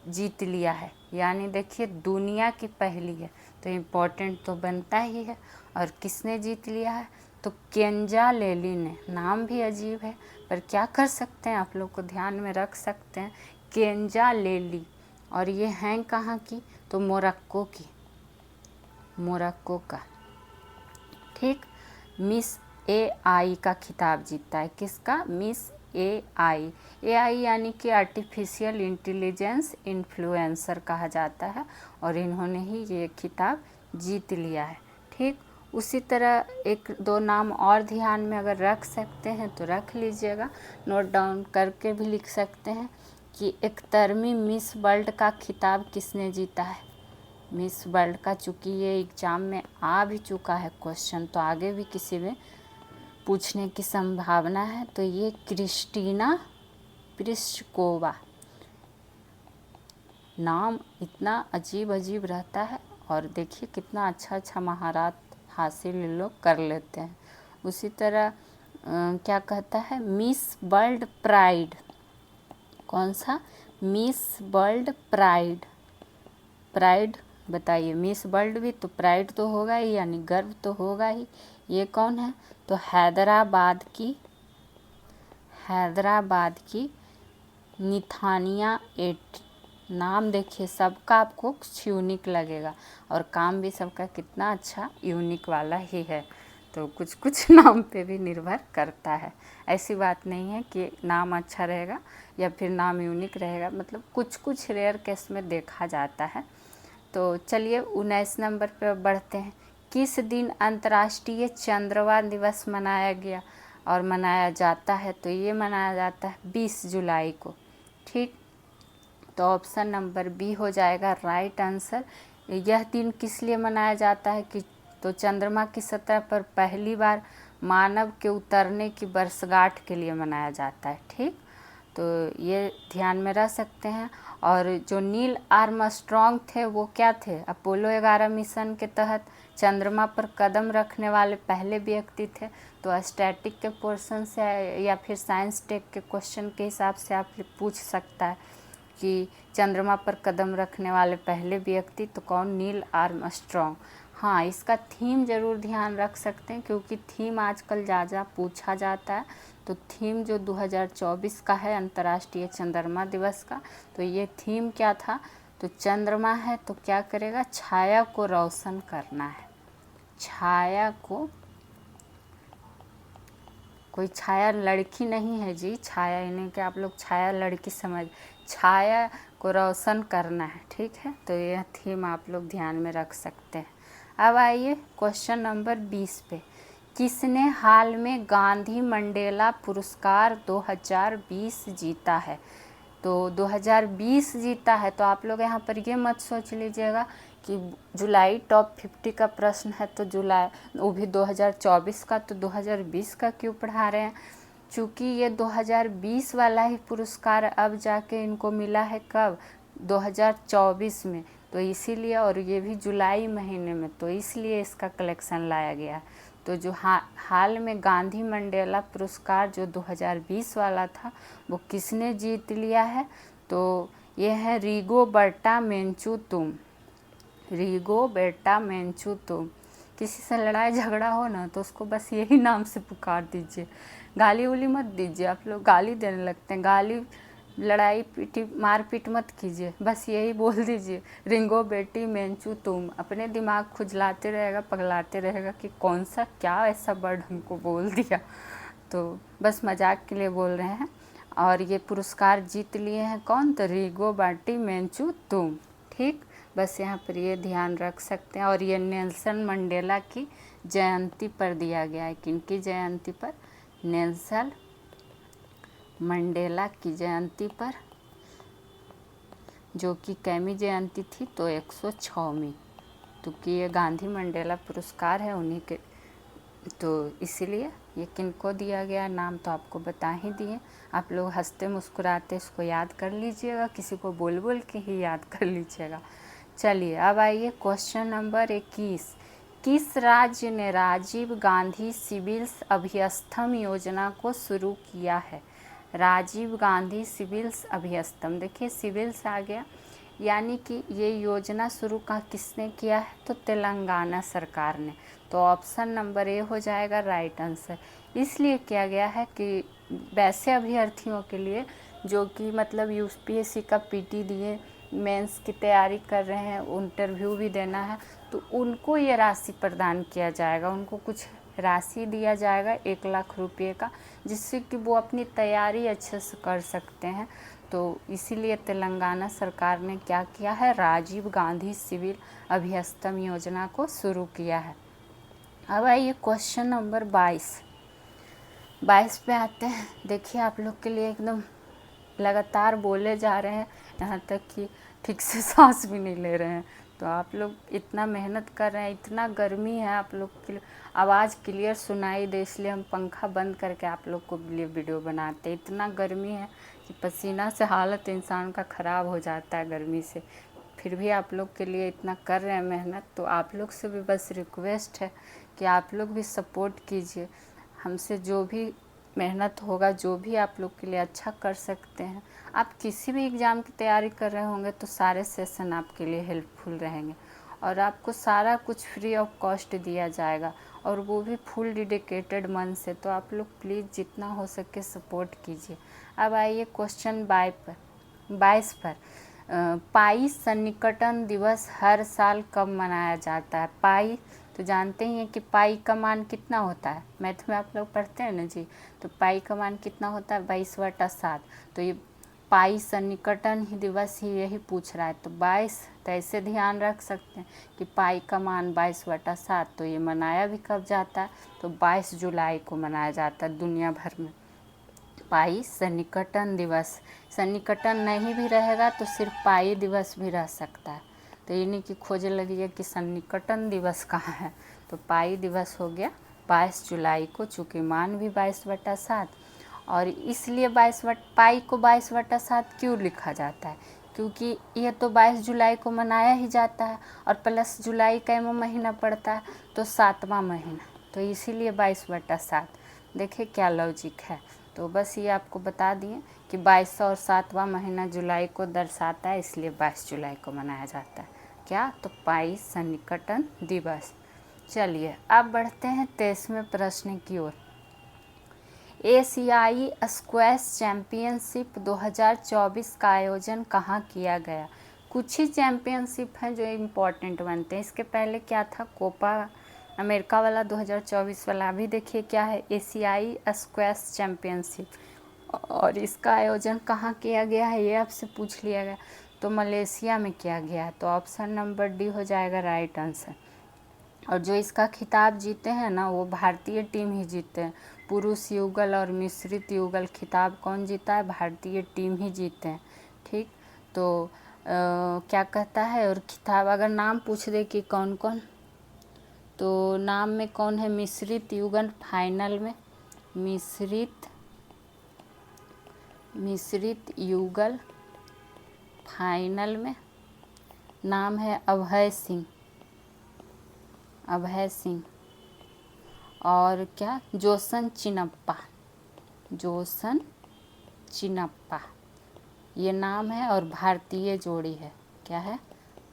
जीत लिया है। यानी देखिए दुनिया की पहली है तो इम्पोर्टेंट तो बनता ही है। और किसने जीत लिया है, तो केंजा लेली ने। नाम भी अजीब है पर क्या कर सकते हैं, आप लोग को ध्यान में रख सकते हैं, केंजा लेली। और ये हैं कहाँ की, तो मोरक्को की, मोरक्को का। ठीक, मिस AI का खिताब जीता है। किसका, मिस AI। AI यानी कि आर्टिफिशियल इंटेलिजेंस इन्फ्लुएंसर कहा जाता है, और इन्होंने ही ये खिताब जीत लिया है। ठीक, उसी तरह 1-2 नाम और ध्यान में अगर रख सकते हैं तो रख लीजिएगा, नोट डाउन करके भी लिख सकते हैं कि 71वीं मिस वर्ल्ड का खिताब किसने जीता है। मिस वर्ल्ड का, चूँकि ये एग्ज़ाम में आ भी चुका है क्वेश्चन, तो आगे भी किसी में पूछने की संभावना है। तो ये क्रिस्टीना प्लिस्कोवा। नाम इतना अजीब अजीब रहता है, और देखिए कितना अच्छा अच्छा महारत हासिल ये लोग कर लेते हैं। उसी तरह क्या कहता है, मिस वर्ल्ड प्राइड। कौन सा, मिस वर्ल्ड प्राइड। प्राइड बताइए, मिस वर्ल्ड भी तो प्राइड तो होगा ही, यानी गर्व तो होगा ही। ये कौन है, तो हैदराबाद की निथानिया एट। नाम देखिए सबका आपको कुछ यूनिक लगेगा, और काम भी सबका कितना अच्छा यूनिक वाला ही है। तो कुछ कुछ नाम पे भी निर्भर करता है। ऐसी बात नहीं है कि नाम अच्छा रहेगा या फिर नाम यूनिक रहेगा, मतलब कुछ कुछ रेयर केस में देखा जाता है। तो चलिए 19 नंबर पर बढ़ते हैं। किस दिन अंतर्राष्ट्रीय चंद्रमा दिवस मनाया गया और मनाया जाता है, तो ये मनाया जाता है 20 जुलाई को। ठीक, तो ऑप्शन नंबर बी हो जाएगा राइट आंसर। यह दिन किस लिए मनाया जाता है कि तो चंद्रमा की सतह पर पहली बार मानव के उतरने की वर्षगांठ के लिए मनाया जाता है। ठीक, तो ये ध्यान में रख सकते हैं। और जो नील आर्मस्ट्रॉन्ग थे वो क्या थे, अपोलो 11 मिशन के तहत चंद्रमा पर कदम रखने वाले पहले व्यक्ति थे। तो स्टैटिक के पोर्शन से या फिर साइंस टेक के क्वेश्चन के हिसाब से आप पूछ सकता है कि चंद्रमा पर कदम रखने वाले पहले व्यक्ति तो कौन, नील आर्मस्ट्रॉन्ग। हाँ, इसका थीम ज़रूर ध्यान रख सकते हैं क्योंकि थीम आजकल ज़्यादा पूछा जाता है। तो थीम जो 2024 का है अंतर्राष्ट्रीय चंद्रमा दिवस का, तो ये थीम क्या था, तो चंद्रमा है तो क्या करेगा, छाया को रोशन करना है। छाया को, कोई छाया लड़की नहीं है जी, छाया इन्हें कि आप लोग छाया लड़की समझ, छाया को रोशन करना है, ठीक है। तो यह थीम आप लोग ध्यान में रख सकते हैं। अब आइए क्वेश्चन नंबर 20 पे, किसने हाल में गांधी मंडेला पुरस्कार 2020 जीता है। तो 2020 जीता है, तो आप लोग यहाँ पर ये मत सोच लीजिएगा कि जुलाई टॉप 50 का प्रश्न है तो जुलाई वो भी 2024 का, तो 2020 का क्यों पढ़ा रहे हैं। चूँकि ये 2020 वाला ही पुरस्कार अब जाके इनको मिला है, कब, 2024 में, तो इसीलिए, और ये भी जुलाई महीने में, तो इसलिए इसका कलेक्शन लाया गया। तो जो हाल में गांधी मंडेला पुरस्कार जो 2020 वाला था वो किसने जीत लिया है, तो ये है रिगोबर्टा मेंचू तुम। किसी से लड़ाई झगड़ा हो ना तो उसको बस यही नाम से पुकार दीजिए, गाली उली मत दीजिए। आप लोग गाली देने लगते हैं, गाली, लड़ाई पीटी मारपीट मत कीजिए, बस यही बोल दीजिए, रिंगो बेटी मेंचू तुम। अपने दिमाग खुजलाते रहेगा, पगलाते रहेगा कि कौन सा क्या ऐसा वर्ड हमको बोल दिया। तो बस मजाक के लिए बोल रहे हैं। और ये पुरस्कार जीत लिए हैं कौन, तो रिगोबर्टा मेंचू तुम, ठीक। बस यहाँ पर ये ध्यान रख सकते हैं। और ये नेल्सन मंडेला की जयंती पर दिया गया है, किनकी जयंती पर, नेल्सन मंडेला की जयंती पर, जो कि कैमी जयंती थी तो 106वीं, क्योंकि ये गांधी मंडेला पुरस्कार है उन्हीं के, तो इसीलिए ये किनको दिया गया नाम तो आपको बता ही दिए। आप लोग हंसते मुस्कुराते इसको याद कर लीजिएगा, किसी को बोल बोल के ही याद कर लीजिएगा। चलिए अब आइए क्वेश्चन नंबर 21, किस राज्य ने राजीव गांधी सिविल्स अभ्यस्तम योजना को शुरू किया है। राजीव गांधी सिविल्स अभ्यस्तम, देखिए सिविल्स आ गया, यानी कि ये योजना शुरू किसने किया है, तो तेलंगाना सरकार ने। तो ऑप्शन नंबर ए हो जाएगा राइट आंसर। इसलिए किया गया है कि वैसे अभ्यर्थियों के लिए जो कि मतलब यूपीएससी का पीटी दिए, मेंस की तैयारी कर रहे हैं, इंटरव्यू भी देना है, तो उनको ये राशि प्रदान किया जाएगा। उनको कुछ राशि दिया जाएगा 1 लाख रुपये का, जिससे कि वो अपनी तैयारी अच्छे से कर सकते हैं। तो इसीलिए तेलंगाना सरकार ने क्या किया है, राजीव गांधी सिविल अभ्यस्तम योजना को शुरू किया है। अब आइए क्वेश्चन नंबर 22 पे आते हैं। देखिए आप लोग के लिए एकदम लगातार बोले जा रहे हैं, यहाँ तक कि ठीक से सांस भी नहीं ले रहे हैं। तो आप लोग इतना मेहनत कर रहे हैं, इतना गर्मी है, आप लोग के लिए आवाज़ क्लियर सुनाई दे, इसलिए हम पंखा बंद करके आप लोग को लिए वीडियो बनाते हैं। इतना गर्मी है कि पसीना से हालत इंसान का ख़राब हो जाता है गर्मी से, फिर भी आप लोग के लिए इतना कर रहे हैं मेहनत। तो आप लोग से भी बस रिक्वेस्ट है कि आप लोग भी सपोर्ट कीजिए हमसे, जो भी मेहनत होगा, जो भी आप लोग के लिए अच्छा कर सकते हैं। आप किसी भी एग्ज़ाम की तैयारी कर रहे होंगे तो सारे सेशन आपके लिए हेल्पफुल रहेंगे, और आपको सारा कुछ फ्री ऑफ कॉस्ट दिया जाएगा, और वो भी फुल डेडिकेटेड मन से। तो आप लोग प्लीज़ जितना हो सके सपोर्ट कीजिए। अब आइए क्वेश्चन 22 पर, पाई सन्निकटन दिवस हर साल कब मनाया जाता है। पाई तो जानते ही हैं कि पाई का मान कितना होता है, मैथ में आप लोग पढ़ते हैं ना जी। तो पाई का मान कितना होता है, 22/7। तो ये पाई सन्निकटन ही दिवस ही यही पूछ रहा है, तो 22, तो ऐसे ध्यान रख सकते हैं कि पाई का मान 22/7। तो ये मनाया भी कब जाता है, तो 22 जुलाई को मनाया जाता है दुनिया भर में पाई सन्निकटन दिवस। सन्निकटन नहीं भी रहेगा तो सिर्फ पाई दिवस भी रह सकता है। तो ये नहीं कि खोज लगी कि सन्निकटन दिवस कहाँ है, तो पाई दिवस हो गया 22 जुलाई को, चूँकि मान भी 22/7 और इसलिए 22 पाई को 22/7 क्यों लिखा जाता है, क्योंकि यह तो 22 जुलाई को मनाया ही जाता है और प्लस जुलाई कैवा महीना पड़ता है, तो 7वां महीना, तो इसीलिए 22/7। देखिए क्या लॉजिक है। तो बस ये आपको बता दिए कि 22 और 7वां महीना जुलाई को दर्शाता है, इसलिए 22 जुलाई को मनाया जाता है। क्या? तो पाई सन्निकटन दिवस। चलिए अब बढ़ते हैं 23वें प्रश्न की ओर। एशियाई स्क्वैश चैम्पियनशिप 2024 का आयोजन कहाँ किया गया? कुछ ही चैम्पियनशिप हैं जो इम्पोर्टेंट बनते हैं। इसके पहले क्या था? कोपा अमेरिका वाला 2024 वाला। अभी देखिए क्या है, एशियाई स्क्वैश चैम्पियनशिप, और इसका आयोजन कहाँ किया गया है ये आपसे पूछ लिया गया, तो मलेशिया में किया गया है। तो ऑप्शन नंबर डी हो जाएगा राइट आंसर। और जो इसका खिताब जीते हैं ना, वो भारतीय टीम ही जीते हैं। पुरुष युगल और मिश्रित युगल खिताब कौन जीता है? भारतीय टीम ही जीते हैं। ठीक, तो क्या कहता है, और खिताब अगर नाम पूछ दे कि कौन कौन, तो नाम में कौन है? मिश्रित युगल फाइनल में, मिश्रित युगल फाइनल में नाम है अभय सिंह। और क्या? जोसन चिनप्पा ये नाम है, और भारतीय जोड़ी है। क्या है?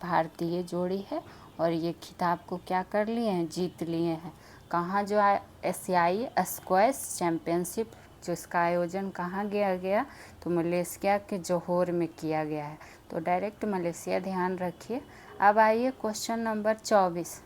भारतीय जोड़ी है, और ये खिताब को क्या कर लिए हैं? जीत लिए हैं। कहाँ? जो एशियाई स्क्वैश चैम्पियनशिप, जो इसका आयोजन कहाँ किया गया? तो मलेशिया के जोहोर में किया गया है। तो डायरेक्ट मलेशिया ध्यान रखिए। अब आइए क्वेश्चन नंबर 24।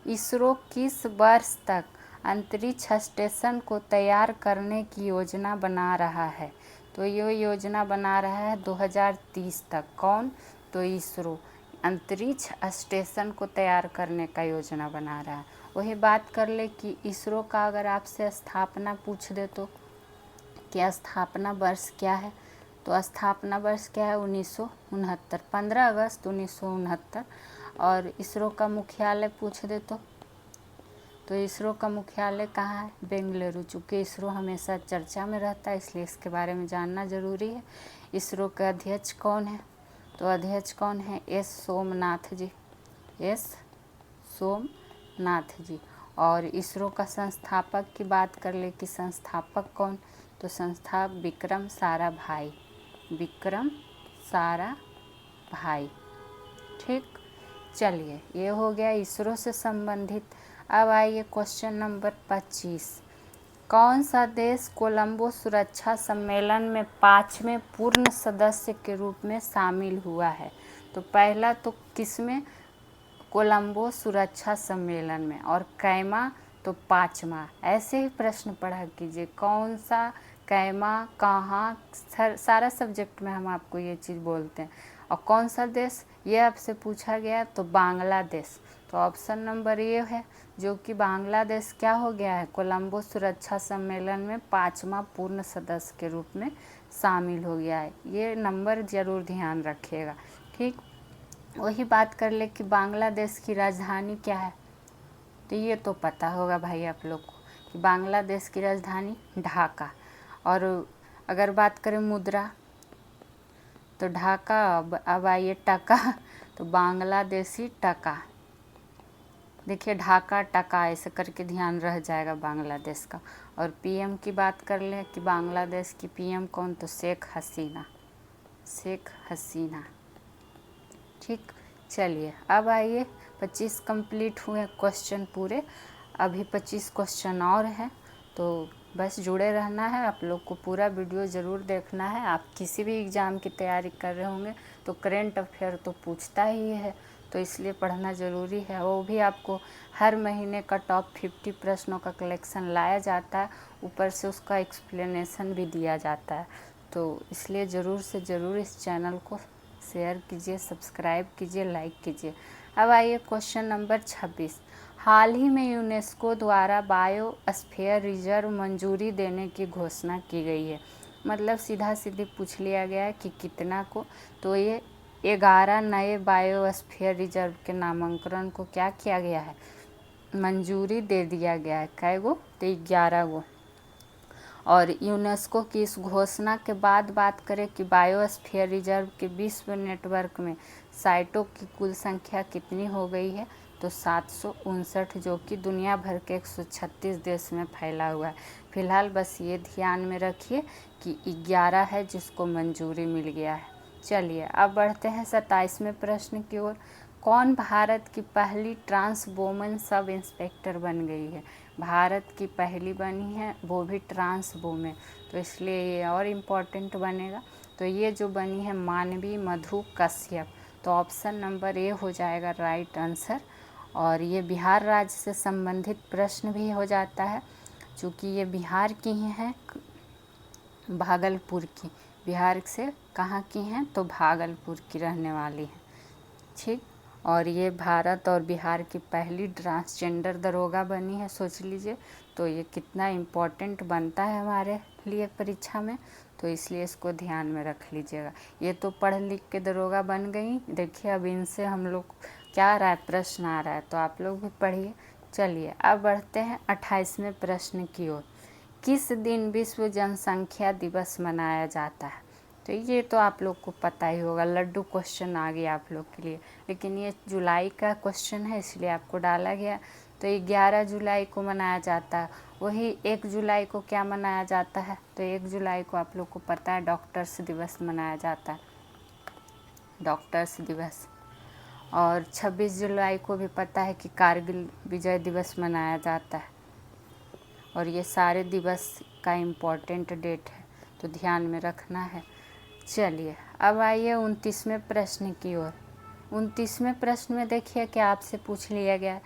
इसरो किस वर्ष तक अंतरिक्ष स्टेशन को तैयार करने की योजना बना रहा है? तो ये योजना बना रहा है 2030 तक। कौन? तो इसरो अंतरिक्ष स्टेशन को तैयार करने का योजना बना रहा है। वही बात कर ले कि इसरो का अगर आपसे स्थापना पूछ दे तो क्या स्थापना वर्ष क्या है? तो स्थापना वर्ष क्या है? 1969, 15 अगस्त 1969। और इसरो का मुख्यालय पूछ दे तो इसरो का मुख्यालय कहाँ है? बेंगलुरु। चूँकि इसरो हमेशा चर्चा में रहता है, इसलिए इसके बारे में जानना ज़रूरी है। इसरो के अध्यक्ष कौन है? तो अध्यक्ष कौन है? एस सोमनाथ जी। और इसरो का संस्थापक की बात कर ले कि संस्थापक कौन? तो संस्थापक विक्रम साराभाई। ठीक, चलिए ये हो गया इसरो से संबंधित। अब आइए क्वेश्चन नंबर 25। कौन सा देश कोलंबो सुरक्षा सम्मेलन में 5वें पूर्ण सदस्य के रूप में शामिल हुआ है? तो पहला तो किसमें? कोलंबो सुरक्षा सम्मेलन में। और कैमा? तो 5वां। ऐसे ही प्रश्न पढ़ा कीजिए, कौन सा, कैमा, कहाँ, सारा सब्जेक्ट में हम आपको ये चीज़ बोलते हैं। और कौन सा देश ये आपसे पूछा गया? तो बांग्लादेश। तो ऑप्शन नंबर ये है, जो कि बांग्लादेश क्या हो गया है? कोलंबो सुरक्षा सम्मेलन में 5वां पूर्ण सदस्य के रूप में शामिल हो गया है। ये नंबर ज़रूर ध्यान रखिएगा। ठीक, वही बात कर ले कि बांग्लादेश की राजधानी क्या है? तो ये तो पता होगा भाई आप लोग को कि बांग्लादेश की राजधानी ढाका। और अगर बात करें मुद्रा, तो ढाका, अब आइए टका, तो बांग्लादेशी टका। देखिए ढाका टका ऐसे करके ध्यान रह जाएगा बांग्लादेश का। और पीएम की बात कर लें कि बांग्लादेश की पीएम कौन? तो शेख हसीना। ठीक, चलिए अब आइए 25 कंप्लीट हुए क्वेश्चन पूरे। अभी 25 क्वेश्चन और हैं, तो बस जुड़े रहना है। आप लोग को पूरा वीडियो ज़रूर देखना है। आप किसी भी एग्ज़ाम की तैयारी कर रहे होंगे तो करेंट अफेयर तो पूछता ही है, तो इसलिए पढ़ना ज़रूरी है। वो भी आपको हर महीने का टॉप 50 प्रश्नों का कलेक्शन लाया जाता है, ऊपर से उसका एक्सप्लेनेशन भी दिया जाता है। तो इसलिए ज़रूर से ज़रूर इस चैनल को शेयर कीजिए, सब्सक्राइब कीजिए, लाइक कीजिए। अब आइए क्वेश्चन नंबर 26। हाल ही में यूनेस्को द्वारा बायोस्फीयर रिजर्व मंजूरी देने की घोषणा की गई है। मतलब सीधा सीधे पूछ लिया गया है कि कितना को? तो ये 11 नए बायोस्फीयर रिजर्व के नामांकन को क्या किया गया है? मंजूरी दे दिया गया है। कै गो? तो 11 गो। और यूनेस्को की इस घोषणा के बाद बात करें कि बायोस्फीयर रिजर्व के विश्व नेटवर्क में साइटों की कुल संख्या कितनी हो गई है, तो 759, जो कि दुनिया भर के 136 देश में फैला हुआ है। फिलहाल बस ये ध्यान में रखिए कि 11 है जिसको मंजूरी मिल गया है। चलिए अब बढ़ते हैं 27वें प्रश्न की ओर। कौन भारत की पहली ट्रांस वोमेन सब इंस्पेक्टर बन गई है? भारत की पहली बनी है, वो भी ट्रांस वोमेन, तो इसलिए ये और इम्पोर्टेंट बनेगा। तो ये जो बनी है मानवी मधु कश्यप, तो ऑप्शन नंबर ए हो जाएगा राइट आंसर। और ये बिहार राज्य से संबंधित प्रश्न भी हो जाता है, चूँकि ये बिहार की ही हैं, भागलपुर की। बिहार से कहाँ की हैं? तो भागलपुर की रहने वाली हैं, ठीक। और ये भारत और बिहार की पहली ट्रांसजेंडर दरोगा बनी है, सोच लीजिए। तो ये कितना इम्पोर्टेंट बनता है हमारे लिए परीक्षा में, तो इसलिए इसको ध्यान में रख लीजिएगा। ये तो पढ़ लिख के दरोगा बन गई। देखिए अब इनसे हम लोग क्या आ रहा है, प्रश्न आ रहा है, तो आप लोग भी पढ़िए। चलिए अब बढ़ते हैं 28वें प्रश्न की ओर। किस दिन विश्व जनसंख्या दिवस मनाया जाता है? तो ये तो आप लोग को पता ही होगा, लड्डू क्वेश्चन आ गया आप लोग के लिए, लेकिन ये जुलाई का क्वेश्चन है इसलिए आपको डाला गया। तो 11 जुलाई को मनाया जाता है। वही 1 जुलाई को क्या मनाया जाता है? तो 1 जुलाई को आप लोग को पता है डॉक्टर्स दिवस मनाया जाता है, डॉक्टर्स दिवस। और 26 जुलाई को भी पता है कि कारगिल विजय दिवस मनाया जाता है। और ये सारे दिवस का इम्पोर्टेंट डेट है, तो ध्यान में रखना है। चलिए अब आइए 29वें प्रश्न की ओर। 29वें प्रश्न में देखिए कि आपसे पूछ लिया गया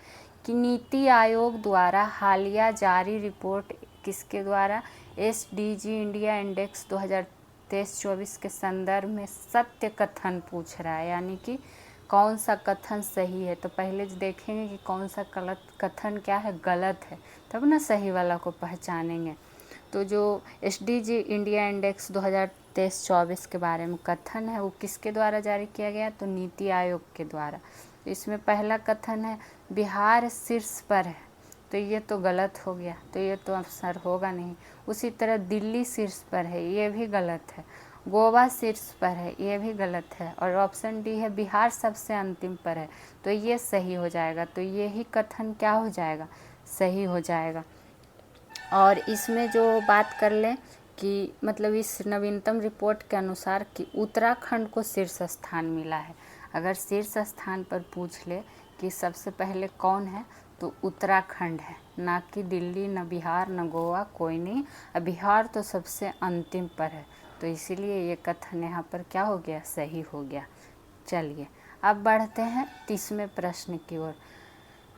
कि नीति आयोग द्वारा हालिया जारी रिपोर्ट किसके द्वारा SDG इंडिया इंडेक्स 2023-24 के संदर्भ में सत्य कथन पूछ रहा है, यानी कि कौन सा कथन सही है। तो पहले देखेंगे कि कौन सा गलत कथन क्या है, गलत है, तब ना सही वाला को पहचानेंगे। तो जो SDG इंडिया इंडेक्स 2023-24 के बारे में कथन है वो किसके द्वारा जारी किया गया? तो नीति आयोग के द्वारा। इसमें पहला कथन है बिहार शीर्ष पर है, तो ये तो गलत हो गया, तो ये तो अवसर होगा नहीं। उसी तरह दिल्ली शीर्ष पर है, ये भी गलत है। गोवा शीर्ष पर है, ये भी गलत है। और ऑप्शन डी है बिहार सबसे अंतिम पर है, तो ये सही हो जाएगा। तो ये ही कथन क्या हो जाएगा? सही हो जाएगा। और इसमें जो बात कर लें कि मतलब इस नवीनतम रिपोर्ट के अनुसार कि उत्तराखंड को शीर्ष स्थान मिला है। अगर शीर्ष स्थान पर पूछ ले कि सबसे पहले कौन है, तो उत्तराखंड है, ना कि दिल्ली, न बिहार, न गोवा, कोई नहीं। बिहार तो सबसे अंतिम पर है, तो इसीलिए ये कथन यहाँ पर क्या हो गया? सही हो गया। चलिए अब बढ़ते हैं 30वें प्रश्न की ओर।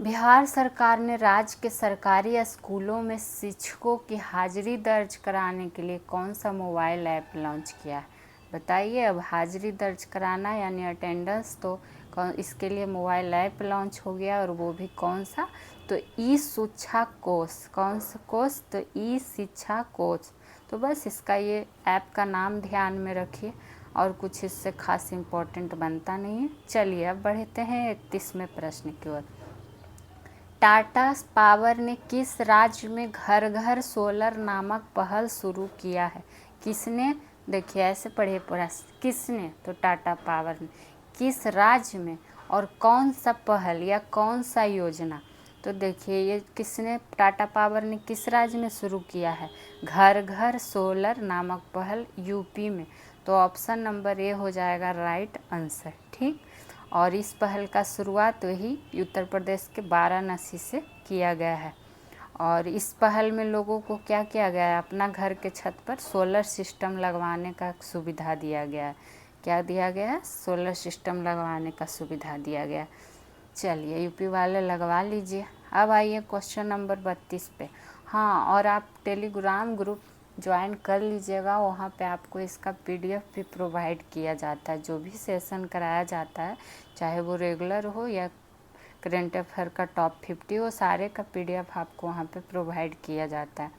बिहार सरकार ने राज्य के सरकारी स्कूलों में शिक्षकों की हाजिरी दर्ज कराने के लिए कौन सा मोबाइल ऐप लॉन्च किया है? बताइए। अब हाजिरी दर्ज कराना यानी अटेंडेंस, तो इसके लिए मोबाइल ऐप लॉन्च हो गया, और वो भी कौन सा? तो ई शिक्षा कोश। कौन सा कोश? तो ई शिक्षा कोश। तो बस इसका ये ऐप का नाम ध्यान में रखिए, और कुछ इससे खास इम्पोर्टेंट बनता नहीं है। चलिए अब बढ़ते हैं 31वें प्रश्न की ओर। टाटा पावर ने किस राज्य में घर घर सोलर नामक पहल शुरू किया है? किसने? देखिए ऐसे पढ़िए प्रश्न, किसने? तो टाटा पावर ने। किस राज्य में और कौन सा पहल या कौन सा योजना? तो देखिए ये किसने, टाटा पावर ने किस राज्य में शुरू किया है? घर घर सोलर नामक पहल यूपी में। तो ऑप्शन नंबर ए हो जाएगा राइट आंसर, ठीक। और इस पहल का शुरुआत वही उत्तर प्रदेश के वाराणसी से किया गया है। और इस पहल में लोगों को क्या किया गया है? अपना घर के छत पर सोलर सिस्टम लगवाने का सुविधा दिया गया है। क्या दिया गया है? सोलर सिस्टम लगवाने का सुविधा दिया गया। चलिए यूपी वाले लगवा लीजिए। अब आइए क्वेश्चन नंबर 32 पे। हाँ, और आप टेलीग्राम ग्रुप ज्वाइन कर लीजिएगा, वहाँ पे आपको इसका PDF भी प्रोवाइड किया जाता है। जो भी सेशन कराया जाता है, चाहे वो रेगुलर हो या करंट अफेयर का टॉप 50 हो, सारे का PDF आपको वहाँ पे प्रोवाइड किया जाता है।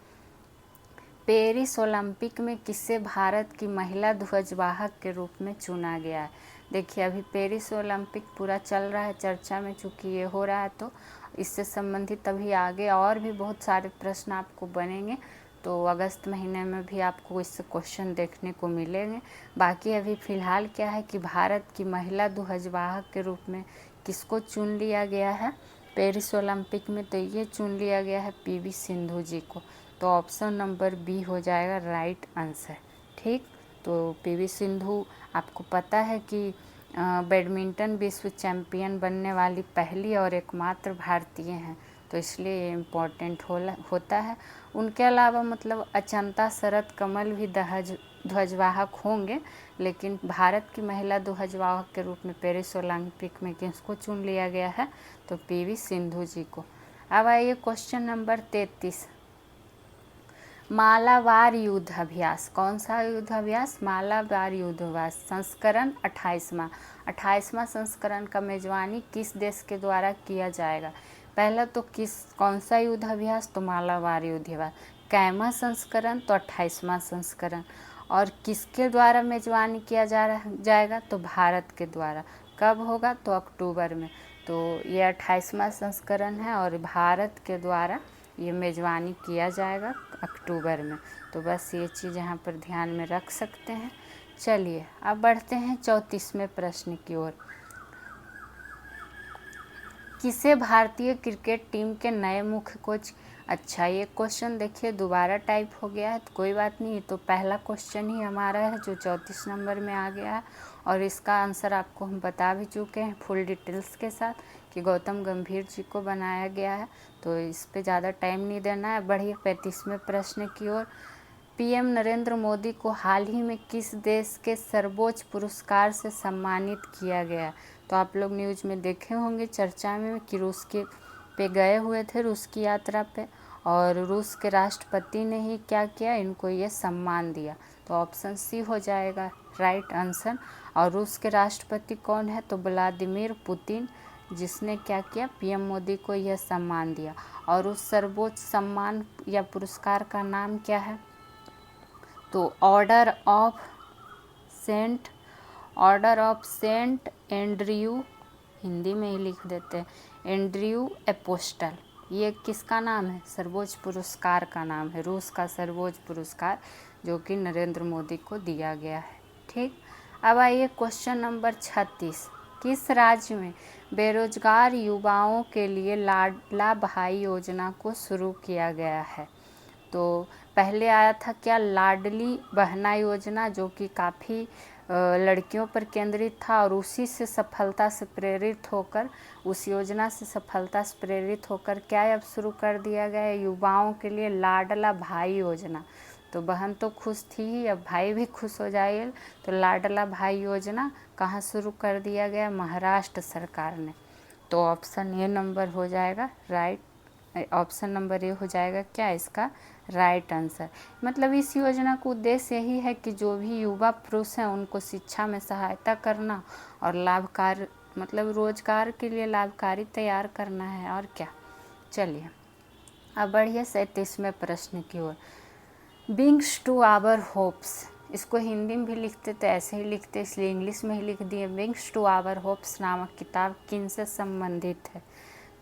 पेरिस ओलंपिक में किसे भारत की महिला ध्वजवाहक के रूप में चुना गया है? देखिए अभी पेरिस ओलंपिक पूरा चल रहा है, चर्चा में चूँकि ये हो रहा है, तो इससे संबंधित अभी आगे और भी बहुत सारे प्रश्न आपको बनेंगे, तो अगस्त महीने में भी आपको इससे क्वेश्चन देखने को मिलेंगे। बाकी अभी फ़िलहाल क्या है कि भारत की महिला ध्वजवाहक के रूप में किसको चुन लिया गया है पेरिस ओलंपिक में, तो ये चुन लिया गया है पीवी सिंधु जी को। तो ऑप्शन नंबर बी हो जाएगा राइट आंसर। ठीक, तो पीवी सिंधु आपको पता है कि बैडमिंटन विश्व चैम्पियन बनने वाली पहली और एकमात्र भारतीय हैं, तो इसलिए ये इम्पोर्टेंट होता है। उनके अलावा मतलब अचंता शरत कमल भी ध्वजवाहक होंगे, लेकिन भारत की महिला ध्वजवाहक के रूप में पेरिस ओलंपिक में किसको चुन लिया गया है, तो पीवी सिंधु जी को। अब आइए क्वेश्चन नंबर 33, मालाबार युद्ध अभ्यास। कौन सा युद्ध अभ्यास? मालाबार युद्ध अभ्यास संस्करण 28वां संस्करण का मेजबानी किस देश के द्वारा किया जाएगा? पहला तो कौन सा युद्ध अभ्यास? तो मालाबार युद्ध अभ्यास। कैमा संस्करण? तो 28वां संस्करण। और किसके द्वारा मेजबानी किया जाएगा? तो भारत के द्वारा। कब होगा? तो अक्टूबर में। तो ये 28वां संस्करण है और भारत के द्वारा ये मेजबानी किया जाएगा अक्टूबर में। तो बस ये चीज़ यहाँ पर ध्यान में रख सकते हैं। चलिए अब बढ़ते हैं 34वें प्रश्न की ओर। किसे भारतीय क्रिकेट टीम के नए मुख्य कोच? अच्छा, ये क्वेश्चन देखिए दोबारा टाइप हो गया है, तो कोई बात नहीं, तो पहला क्वेश्चन ही हमारा है जो 34 नंबर में आ गया है और इसका आंसर आपको हम बता भी चुके हैं फुल डिटेल्स के साथ कि गौतम गंभीर जी को बनाया गया है। तो इस पे ज़्यादा टाइम नहीं देना है। बढ़िए 35वें प्रश्न की ओर। पीएम नरेंद्र मोदी को हाल ही में किस देश के सर्वोच्च पुरस्कार से सम्मानित किया गया? तो आप लोग न्यूज़ में देखे होंगे चर्चा में कि रूस के पे गए हुए थे, रूस की यात्रा पे, और रूस के राष्ट्रपति ने ही क्या किया, इनको ये सम्मान दिया। तो ऑप्शन सी हो जाएगा राइट आंसर। और रूस के राष्ट्रपति कौन है? तो व्लादिमीर पुतिन, जिसने क्या किया, पीएम मोदी को यह सम्मान दिया। और उस सर्वोच्च सम्मान या पुरस्कार का नाम क्या है? तो order of Saint Andrew, Hindi में ही लिख देते हैं, एंड्रयू एपोस्टल। ये किसका नाम है? सर्वोच्च पुरस्कार का नाम है, रूस का सर्वोच्च पुरस्कार जो कि नरेंद्र मोदी को दिया गया है। ठीक, अब आइए क्वेश्चन नंबर 36। किस राज्य में बेरोजगार युवाओं के लिए लाडला भाई योजना को शुरू किया गया है? तो पहले आया था क्या, लाडली बहना योजना, जो कि काफ़ी लड़कियों पर केंद्रित था और उसी से सफलता से प्रेरित होकर, उस योजना से सफलता से प्रेरित होकर क्या अब शुरू कर दिया गया है, युवाओं के लिए लाडला भाई योजना। तो बहन तो खुश थी ही, अब भाई भी खुश हो जाइए। तो लाडला भाई योजना कहाँ शुरू कर दिया गया? महाराष्ट्र सरकार ने। तो ऑप्शन ए नंबर हो जाएगा राइट, ऑप्शन नंबर ए हो जाएगा क्या इसका राइट आंसर। मतलब इस योजना का उद्देश्य यही है कि जो भी युवा पुरुष हैं उनको शिक्षा में सहायता करना और लाभकारी मतलब रोजगार के लिए लाभकारी तैयार करना है, और क्या। चलिए अब बढ़िए 37वें प्रश्न की ओर। विंग्स टू आवर होप्स, इसको हिंदी में भी लिखते तो ऐसे ही लिखते, इसलिए इंग्लिश में ही लिख दिए। विंग्स टू आवर होप्स नामक किताब किन से संबंधित है?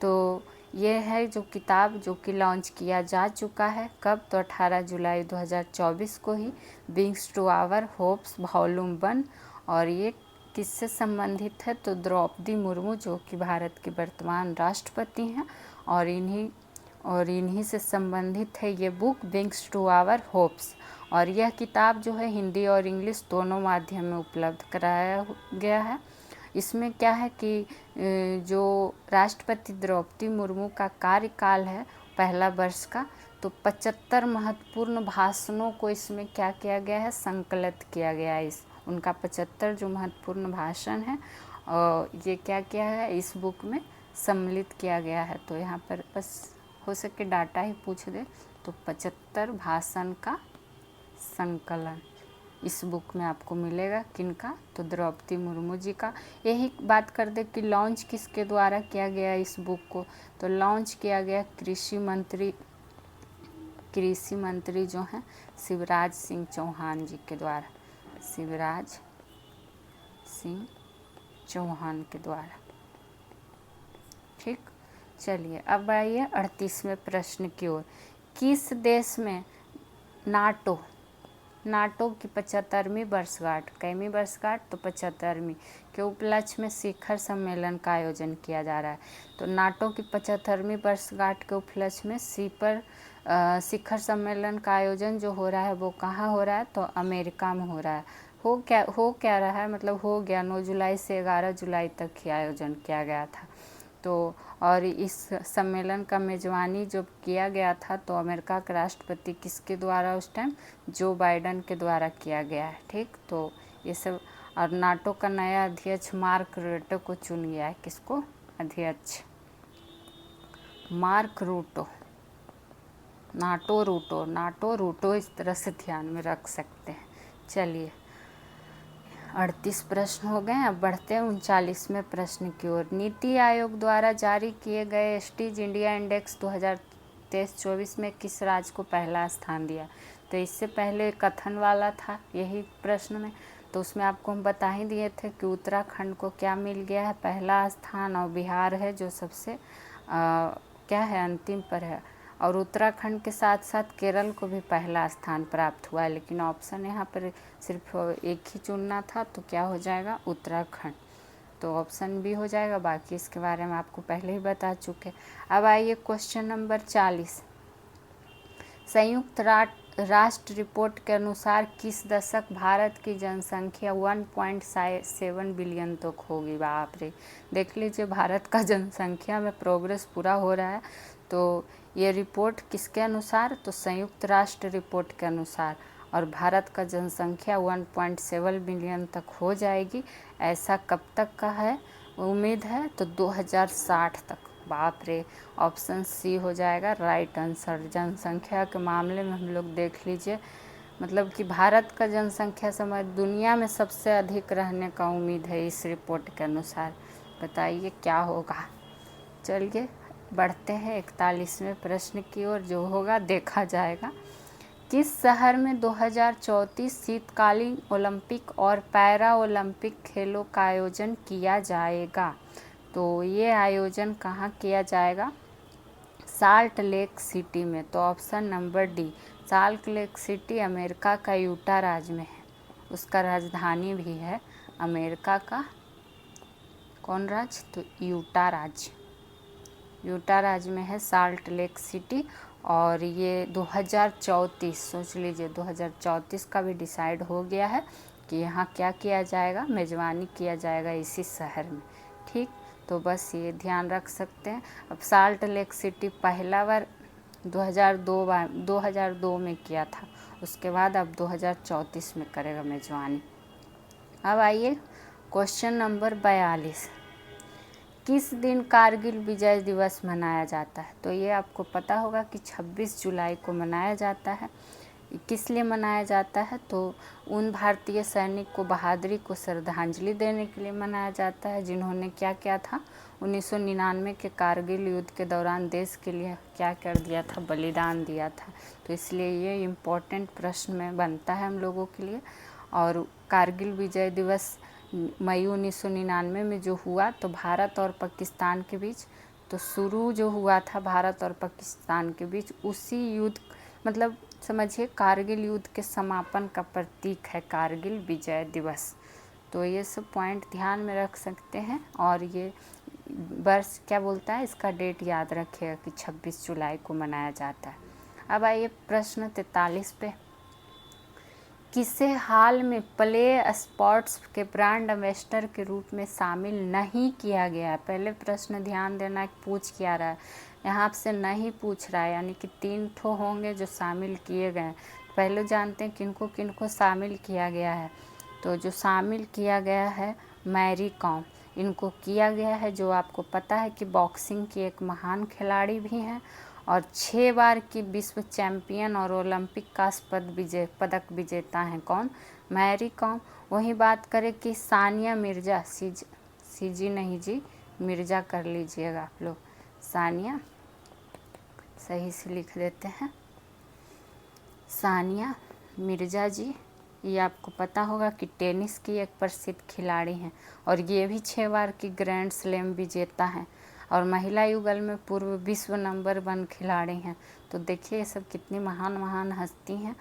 तो ये है जो किताब जो कि लॉन्च किया जा चुका है। कब? तो 18 जुलाई 2024 को ही Wings to our Hopes volume 1। और ये किससे संबंधित है? तो द्रौपदी मुर्मू, जो कि भारत की वर्तमान राष्ट्रपति हैं, और इन्हीं से संबंधित है ये book wings to our hopes. और यह किताब जो है हिंदी और इंग्लिश दोनों माध्यम में उपलब्ध कराया गया है। इसमें क्या है कि जो राष्ट्रपति द्रौपदी मुर्मू का कार्यकाल है पहला वर्ष का, तो 75 महत्वपूर्ण भाषणों को इसमें क्या किया गया है, संकलित किया गया है। इस उनका 75 जो महत्वपूर्ण भाषण है ये क्या किया है, इस बुक में सम्मिलित किया गया है। तो यहाँ पर बस हो सके डाटा ही पूछ दे, तो 75 भाषण का संकलन इस बुक में आपको मिलेगा। किनका? तो द्रौपदी मुर्मू जी का। यही बात कर दे कि लॉन्च किसके द्वारा किया गया इस बुक को, तो लॉन्च किया गया कृषि मंत्री जो हैं शिवराज सिंह चौहान जी के द्वारा, शिवराज सिंह चौहान के द्वारा। ठीक, चलिए अब आइए 38वें प्रश्न की ओर। किस देश में नाटो की 75वीं वर्षगांठ, कैवीं वर्षगांठ, तो 75वीं के उपलक्ष्य में शिखर सम्मेलन का आयोजन किया जा रहा है। तो नाटो की 75वीं वर्षगांठ के उपलक्ष्य में शिखर सम्मेलन का आयोजन जो हो रहा है वो कहाँ हो रहा है, तो अमेरिका में हो रहा है। हो क्या रहा है, मतलब हो गया 9 जुलाई से 11 जुलाई तक ही आयोजन किया गया था। तो और इस सम्मेलन का मेज़बानी जो किया गया था तो अमेरिका के राष्ट्रपति किसके द्वारा उस टाइम, जो बाइडन के द्वारा किया गया है। ठीक, तो ये सब। और नाटो का नया अध्यक्ष मार्क रूटे को चुन गया है। किसको अध्यक्ष? मार्क रूटो, नाटो रूटो, इस तरह से ध्यान में रख सकते हैं। चलिए 38 प्रश्न हो गए। अब बढ़ते हैं 39वें प्रश्न की ओर। नीति आयोग द्वारा जारी किए गए एस्टीज इंडिया इंडेक्स 2023-24 में किस राज्य को पहला स्थान दिया? तो इससे पहले कथन वाला था यही प्रश्न में, तो उसमें आपको हम बता ही दिए थे कि उत्तराखंड को क्या मिल गया है, पहला स्थान, और बिहार है जो सबसे क्या है, अंतिम पर है। और उत्तराखंड के साथ साथ केरल को भी पहला स्थान प्राप्त हुआ है, लेकिन ऑप्शन यहाँ पर सिर्फ एक ही चुनना था, तो क्या हो जाएगा, उत्तराखंड। तो ऑप्शन भी हो जाएगा, बाकी इसके बारे में आपको पहले ही बता चुके। अब आइए क्वेश्चन नंबर 40। संयुक्त राष्ट्र रिपोर्ट के अनुसार किस दशक भारत की जनसंख्या 1.7 बिलियन तक होगी? बाप रे, देख लीजिए भारत का जनसंख्या में प्रोग्रेस पूरा हो रहा है। तो ये रिपोर्ट किसके अनुसार, तो संयुक्त राष्ट्र रिपोर्ट के अनुसार। और भारत का जनसंख्या 1.7 बिलियन तक हो जाएगी, ऐसा कब तक का है, उम्मीद है, तो 2060 तक। बाप रे, ऑप्शन सी हो जाएगा राइट आंसर। जनसंख्या के मामले में हम लोग देख लीजिए, मतलब कि भारत का जनसंख्या समय दुनिया में सबसे अधिक रहने का उम्मीद है इस रिपोर्ट के अनुसार। बताइए क्या होगा। चलिए बढ़ते हैं 41वें प्रश्न की ओर, जो होगा देखा जाएगा। किस शहर में 2034 शीतकालीन ओलंपिक और पैरा ओलंपिक खेलों का आयोजन किया जाएगा? तो ये आयोजन कहाँ किया जाएगा? साल्ट लेक सिटी में। तो option number D, salt lake city America का यूटा राज्य में है, उसका राजधानी भी है अमेरिका का। कौन राज्य? तो यूटा राज्य, यूटा राज्य में है साल्ट लेक सिटी। और ये 2034, सोच लीजिए 2034 का भी डिसाइड हो गया है कि यहाँ क्या किया जाएगा, मेज़बानी किया जाएगा इसी शहर में। ठीक, तो बस ये ध्यान रख सकते हैं। अब साल्ट लेक सिटी पहला बार 2002 में किया था, उसके बाद अब 2034 में करेगा मेज़बानी। अब आइए क्वेश्चन नंबर 42। किस दिन कारगिल विजय दिवस मनाया जाता है? तो ये आपको पता होगा कि 26 जुलाई को मनाया जाता है। किस लिए मनाया जाता है? तो उन भारतीय सैनिक को बहादुरी को श्रद्धांजलि देने के लिए मनाया जाता है जिन्होंने क्या किया था, 1999 के कारगिल युद्ध के दौरान देश के लिए क्या कर दिया था, बलिदान दिया था। तो इसलिए ये इम्पोर्टेंट प्रश्न में बनता है हम लोगों के लिए। और कारगिल विजय दिवस मई 1999 में जो हुआ, तो भारत और पाकिस्तान के बीच, तो शुरू जो हुआ था भारत और पाकिस्तान के बीच, उसी युद्ध, मतलब समझिए कारगिल युद्ध के समापन का प्रतीक है कारगिल विजय दिवस। तो ये सब पॉइंट ध्यान में रख सकते हैं। और ये वर्ष क्या बोलता है, इसका डेट याद रखिएगा कि 26 जुलाई को मनाया जाता है। अब आइए प्रश्न 43 पे। किसे हाल में प्ले स्पोर्ट्स के ब्रांड एम्बेसडर के रूप में शामिल नहीं किया गया है? पहले प्रश्न ध्यान देना, पूछ क्या रहा है यहाँ आपसे, नहीं पूछ रहा है, यानी कि 3 ठो होंगे जो शामिल किए गए हैं। पहले जानते हैं किनको किनको शामिल किया गया है। तो जो शामिल किया गया है, मैरी कॉम, इनको किया गया है, जो आपको पता है कि बॉक्सिंग की एक महान खिलाड़ी भी हैं और 6 बार की विश्व चैम्पियन और ओलंपिक का पदक विजेता हैं। कौन? मैरी कॉम। वहीं बात करें कि सानिया मिर्जा, सीजी नहीं जी, मिर्जा कर लीजिएगा आप लोग, सानिया सही से लिख देते हैं, सानिया मिर्जा जी। ये आपको पता होगा कि टेनिस की एक प्रसिद्ध खिलाड़ी हैं और ये भी 6 बार की ग्रैंड स्लैम विजेता हैं। और महिला युगल में पूर्व विश्व नंबर 1 खिलाड़ी हैं। तो देखिए ये सब कितनी महान महान हस्ती हैं।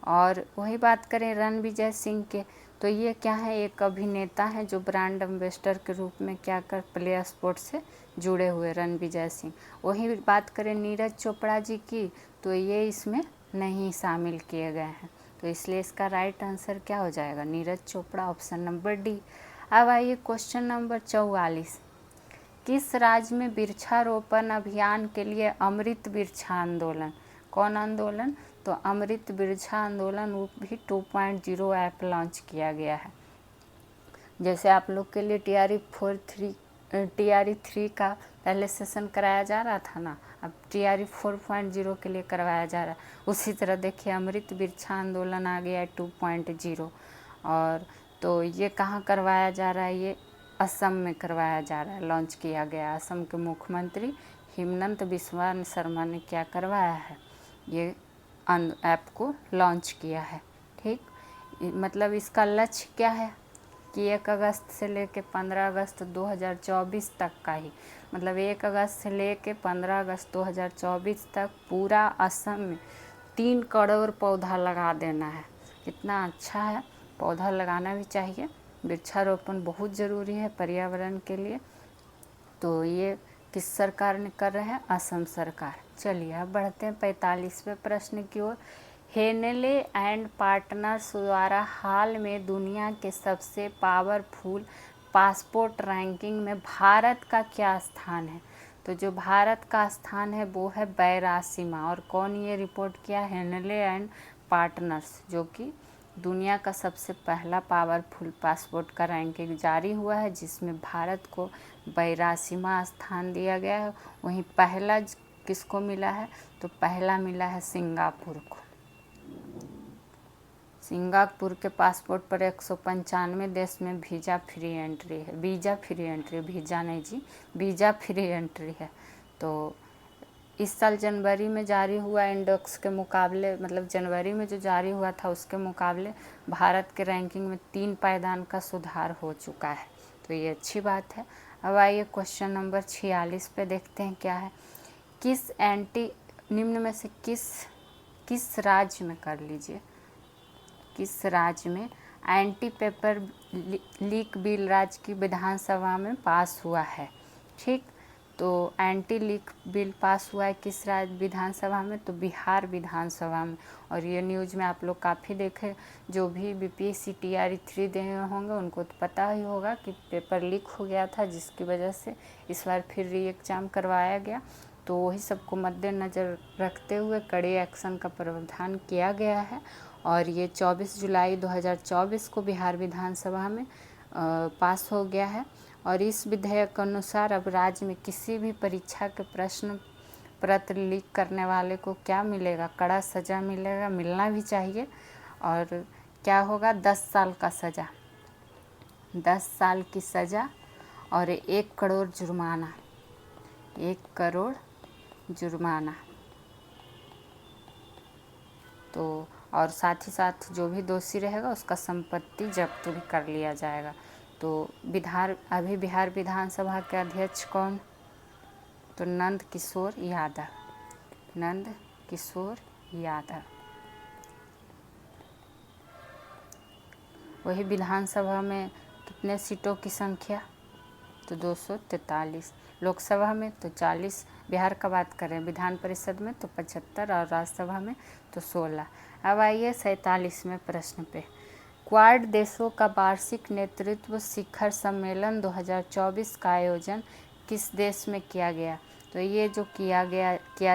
और वही बात करें रणविजय सिंह के, तो ये क्या है, एक अभिनेता हैं जो ब्रांड एम्बेसडर के रूप में क्या कर प्ले स्पोर्ट्स से जुड़े हुए रणविजय सिंह। वही बात करें नीरज चोपड़ा जी की, तो ये इसमें नहीं शामिल किए गए हैं, तो इसलिए इसका राइट आंसर क्या हो जाएगा, Neeraj Chopra, option number D. अब आइए क्वेश्चन नंबर 44। किस राज्य में वृक्षारोपण अभियान के लिए अमृत वृक्षा आंदोलन, कौन आंदोलन, तो अमृत वृक्षा आंदोलन वो भी 2.0 ऐप लॉन्च किया गया है। जैसे आप लोग के लिए TRE 3 का पहले सेशन कराया जा रहा था ना, अब TRE 4.0 के लिए करवाया जा रहा है। उसी तरह देखिए अमृत वृक्षा आंदोलन आ गया है 2.0। और तो ये कहाँ करवाया जा रहा है, ये असम में करवाया जा रहा है, लॉन्च किया गया। असम के मुख्यमंत्री हिमंता बिस्वा शर्मा ने क्या करवाया है, ये ऐप को लॉन्च किया है। ठीक, मतलब इसका लक्ष्य क्या है कि 1 अगस्त से लेके 15 अगस्त 2024 तक का ही, मतलब 1 अगस्त से लेके 15 अगस्त 2024 तक पूरा असम में 3 करोड़ पौधा लगा देना है। कितना अच्छा है, पौधा लगाना भी चाहिए, वृक्षारोपण बहुत ज़रूरी है पर्यावरण के लिए। तो ये किस सरकार ने कर रहे हैं, असम सरकार। चलिए अब बढ़ते हैं 45वें प्रश्न की ओर। हेनले एंड पार्टनर्स द्वारा हाल में दुनिया के सबसे पावरफुल पासपोर्ट रैंकिंग में भारत का क्या स्थान है, तो जो भारत का स्थान है वो है 82वां। और कौन ये रिपोर्ट किया, हेनले एंड पार्टनर्स, जो कि दुनिया का सबसे पहला पावरफुल पासपोर्ट का रैंकिंग जारी हुआ है, जिसमें भारत को 82वां स्थान दिया गया है। वहीं पहला किसको मिला है, तो पहला मिला है सिंगापुर को। सिंगापुर के पासपोर्ट पर 195 देश में वीज़ा फ्री एंट्री है, वीज़ा फ्री एंट्री, वीज़ा नहीं जी, वीज़ा फ्री एंट्री है। तो इस साल जनवरी में जारी हुआ इंडेक्स के मुकाबले, मतलब जनवरी में जो जारी हुआ था उसके मुकाबले भारत के रैंकिंग में 3 पायदान का सुधार हो चुका है, तो ये अच्छी बात है। अब आइए क्वेश्चन नंबर 46 पे देखते हैं क्या है। निम्न में से किस राज्य में, कर लीजिए, किस राज्य में एंटी पेपर लीक बिल राज्य की विधानसभा में पास हुआ है। ठीक, तो एंटी लीक बिल पास हुआ है किस राज्य विधानसभा में, तो बिहार विधानसभा में। और ये न्यूज़ में आप लोग काफ़ी देखे, जो भी BPSC TRE 3 दे होंगे उनको तो पता ही होगा कि पेपर लीक हो गया था, जिसकी वजह से इस बार फिर री एग्ज़ाम करवाया गया। तो वही सबको मद्देनज़र रखते हुए कड़े एक्शन का प्रावधान किया गया है। और ये 24 जुलाई 2024 को बिहार विधानसभा में पास हो गया है। और इस विधेयक के अनुसार अब राज्य में किसी भी परीक्षा के प्रश्न पत्र लीक करने वाले को क्या मिलेगा, कड़ा सज़ा मिलेगा, मिलना भी चाहिए। और क्या होगा, 10 साल का सज़ा, 10 साल की सज़ा और 1 करोड़ जुर्माना, 1 करोड़ जुर्माना। तो और साथ ही साथ जो भी दोषी रहेगा उसका संपत्ति जब्त भी कर लिया जाएगा। तो अभी बिहार विधानसभा के अध्यक्ष कौन, तो नंद किशोर यादव, नंद किशोर यादव। वही विधानसभा में कितने सीटों की संख्या, तो 243। लोकसभा में तो 40, बिहार का बात करें, विधान परिषद में तो 75 और राज्यसभा में तो 16। अब आइए 47वें प्रश्न पे। क्वाड देशों का वार्षिक नेतृत्व शिखर सम्मेलन 2024 का आयोजन किस देश में किया गया, तो ये जो किया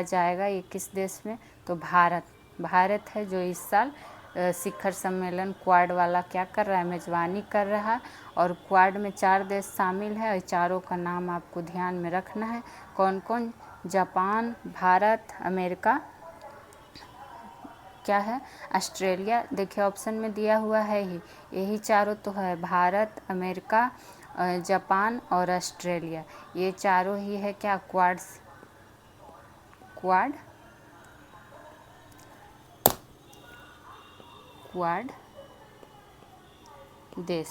जाएगा ये किस देश में, तो भारत है जो इस साल शिखर सम्मेलन क्वाड वाला क्या कर रहा है, मेज़बानी कर रहा है। और क्वाड में 4 देश शामिल है और चारों का नाम आपको ध्यान में रखना है, कौन कौन, जापान, भारत, अमेरिका, क्या है, ऑस्ट्रेलिया। देखिए ऑप्शन में दिया हुआ है ही, यही चारों तो है, भारत, अमेरिका, जापान और ऑस्ट्रेलिया, ये चारों ही है क्या, क्वाड देश,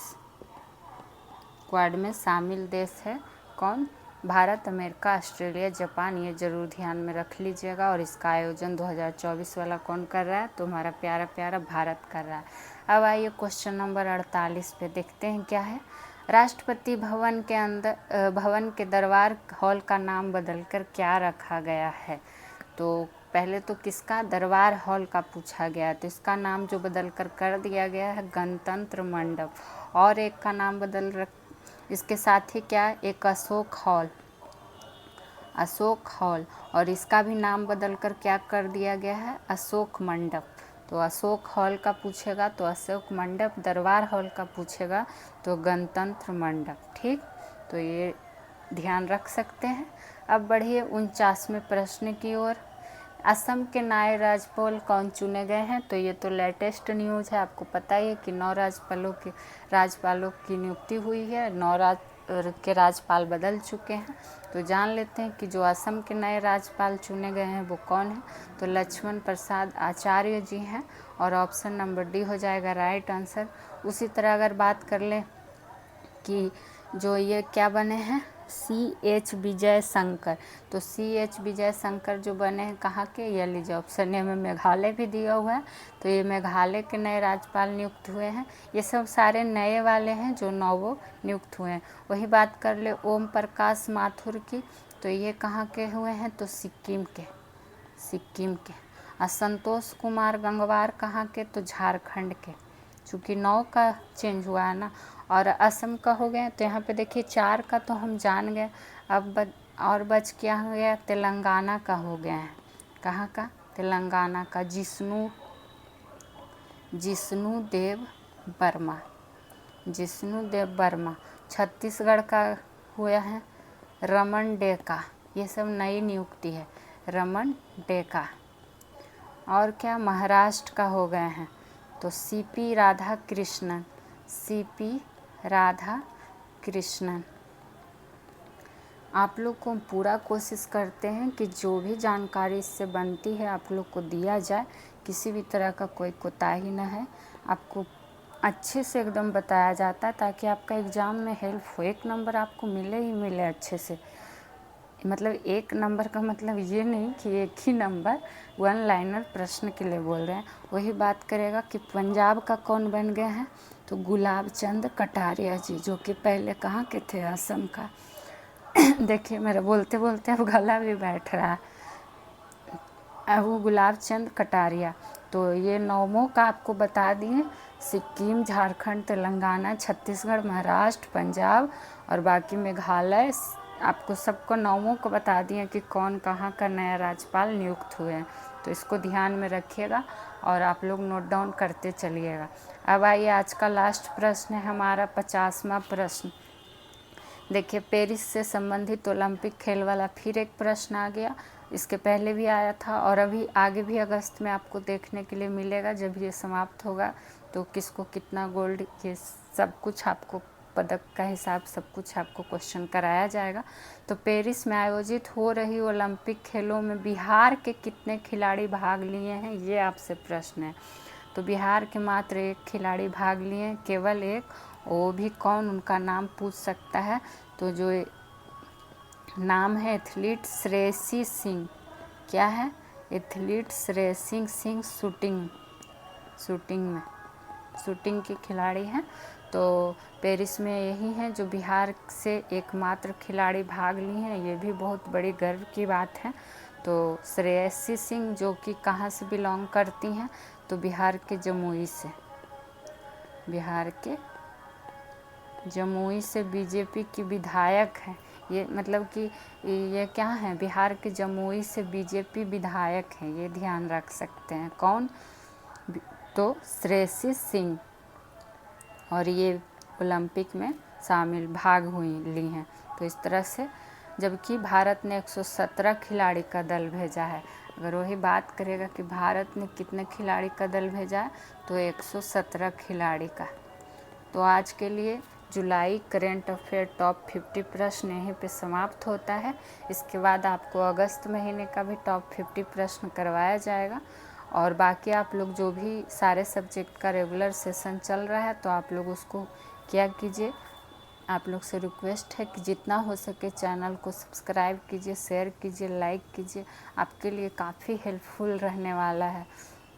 क्वाड में शामिल देश है कौन, भारत, अमेरिका, ऑस्ट्रेलिया, जापान, ये ज़रूर ध्यान में रख लीजिएगा। और इसका आयोजन 2024 वाला कौन कर रहा है? तो हमारा प्यारा प्यारा भारत कर रहा है। अब आइए क्वेश्चन नंबर 48 पे देखते हैं क्या है। राष्ट्रपति भवन के दरबार हॉल का नाम बदलकर क्या रखा गया है? तो पहले तो किसका? दरबार हॉल का पूछा गया, तो इसका नाम जो बदल कर दिया गया है गणतंत्र मंडप। और एक का नाम इसके साथ ही क्या, एक अशोक हॉल, और इसका भी नाम बदल कर क्या कर दिया गया है? अशोक मंडप। तो अशोक हॉल का पूछेगा तो अशोक मंडप, दरबार हॉल का पूछेगा तो गणतंत्र मंडप। ठीक, तो ये ध्यान रख सकते हैं। अब बढ़िए 49वें प्रश्न की ओर। असम के नए राज्यपाल कौन चुने गए हैं? तो ये तो लेटेस्ट न्यूज़ है, आपको पता ही है कि 9 राज्यपालों की नियुक्ति हुई है। 9 के राज्यपाल बदल चुके हैं। तो जान लेते हैं कि जो असम के नए राज्यपाल चुने गए हैं वो कौन है? तो लक्ष्मण प्रसाद आचार्य जी हैं, और ऑप्शन नंबर डी हो जाएगा राइट आंसर। उसी तरह अगर बात कर लें कि जो ये क्या बने हैं, CH विजय शंकर, तो CH विजय शंकर जो बने हैं कहाँ के? ये लीजिए ऑप्शन ए में मेघालय भी दिया हुआ है, तो ये मेघालय के नए राज्यपाल नियुक्त हुए हैं। ये सब सारे नए वाले हैं जो 9 नियुक्त हुए हैं। वही बात कर ले ओम प्रकाश माथुर की, तो ये कहाँ के हुए हैं? तो सिक्किम के। असंतोष कुमार गंगवार कहाँ के? तो झारखंड के। चूँकि 9 का चेंज हुआ है ना, और असम का हो गया, तो यहाँ पे देखिए 4 का तो हम जान गए। अब और बच क्या हो गया? तेलंगाना का हो गया है। कहाँ का? तेलंगाना का जिष्णु देव वर्मा। छत्तीसगढ़ का हुआ है रमन डेका। ये सब नई नियुक्ति है, रमन डेका। और क्या? महाराष्ट्र का हो गए हैं तो CP राधाकृष्णन। आप लोग को पूरा कोशिश करते हैं कि जो भी जानकारी इससे बनती है आप लोग को दिया जाए, किसी भी तरह का कोई कोताही न है। आपको अच्छे से एकदम बताया जाता है ताकि आपका एग्ज़ाम में हेल्प हो। 1 नंबर आपको मिले ही मिले अच्छे से। मतलब 1 नंबर का मतलब ये नहीं कि 1 ही नंबर 1 लाइनर प्रश्न के लिए बोल रहे हैं। वही बात करेगा कि पंजाब का कौन बन गए हैं? तो गुलाब चंद कटारिया जी, जो कि पहले कहाँ के थे? असम का। देखिए मेरा बोलते बोलते अब गला भी बैठ रहा है। अब वो गुलाब चंद कटारिया। तो ये 9 का आपको बता दिए, सिक्किम, झारखंड, तेलंगाना, छत्तीसगढ़, महाराष्ट्र, पंजाब और बाकी मेघालय। आपको सबको 9 को बता दिए कि कौन कहाँ का नया राज्यपाल नियुक्त हुए हैं। तो इसको ध्यान में रखिएगा और आप लोग नोट डाउन करते चलिएगा। अब आइए आज का लास्ट प्रश्न है हमारा 50वां प्रश्न। देखिए पेरिस से संबंधित ओलंपिक खेल वाला फिर एक प्रश्न आ गया। इसके पहले भी आया था और अभी आगे भी अगस्त में आपको देखने के लिए मिलेगा। जब ये समाप्त होगा तो किसको कितना गोल्ड, ये सब कुछ आपको पदक का हिसाब सब कुछ आपको क्वेश्चन कराया जाएगा। तो पेरिस में आयोजित हो रही ओलंपिक खेलों में बिहार के कितने खिलाड़ी भाग लिए हैं, ये आपसे प्रश्न है। तो बिहार के मात्र 1 खिलाड़ी भाग लिए, केवल 1। वो भी कौन, उनका नाम पूछ सकता है। तो जो नाम है एथलीट श्रेयसी सिंह। क्या है? एथलीट श्रेयसी सिंह शूटिंग के खिलाड़ी हैं। तो पेरिस में यही हैं जो बिहार से एकमात्र खिलाड़ी भाग ली हैं। ये भी बहुत बड़ी गर्व की बात है। तो श्रेयसी सिंह जो कि कहाँ से बिलोंग करती हैं? तो बिहार के जमुई से बीजेपी की विधायक है। ये मतलब कि ये क्या है? बिहार के जमुई से बीजेपी विधायक हैं, ये ध्यान रख सकते हैं। कौन? तो श्रेयसी सिंह। और ये ओलंपिक में भाग ली हैं। तो इस तरह से, जबकि भारत ने 117 खिलाड़ी का दल भेजा है। अगर वही बात करेगा कि भारत ने कितने खिलाड़ी का दल भेजा है, तो 117 खिलाड़ी का। तो आज के लिए जुलाई करेंट अफेयर टॉप 50 प्रश्न यहीं पे समाप्त होता है। इसके बाद आपको अगस्त महीने का भी टॉप 50 प्रश्न करवाया जाएगा। और बाकी आप लोग जो भी सारे सब्जेक्ट का रेगुलर सेशन चल रहा है तो आप लोग उसको क्या कीजिए, आप लोग से रिक्वेस्ट है कि जितना हो सके चैनल को सब्सक्राइब कीजिए, शेयर कीजिए, लाइक कीजिए। आपके लिए काफ़ी हेल्पफुल रहने वाला है।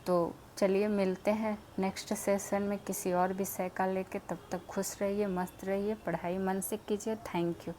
तो चलिए मिलते हैं नेक्स्ट सेशन में किसी और विषय का लेके। तब तक खुश रहिए, मस्त रहिए, पढ़ाई मन से कीजिए। Thank you.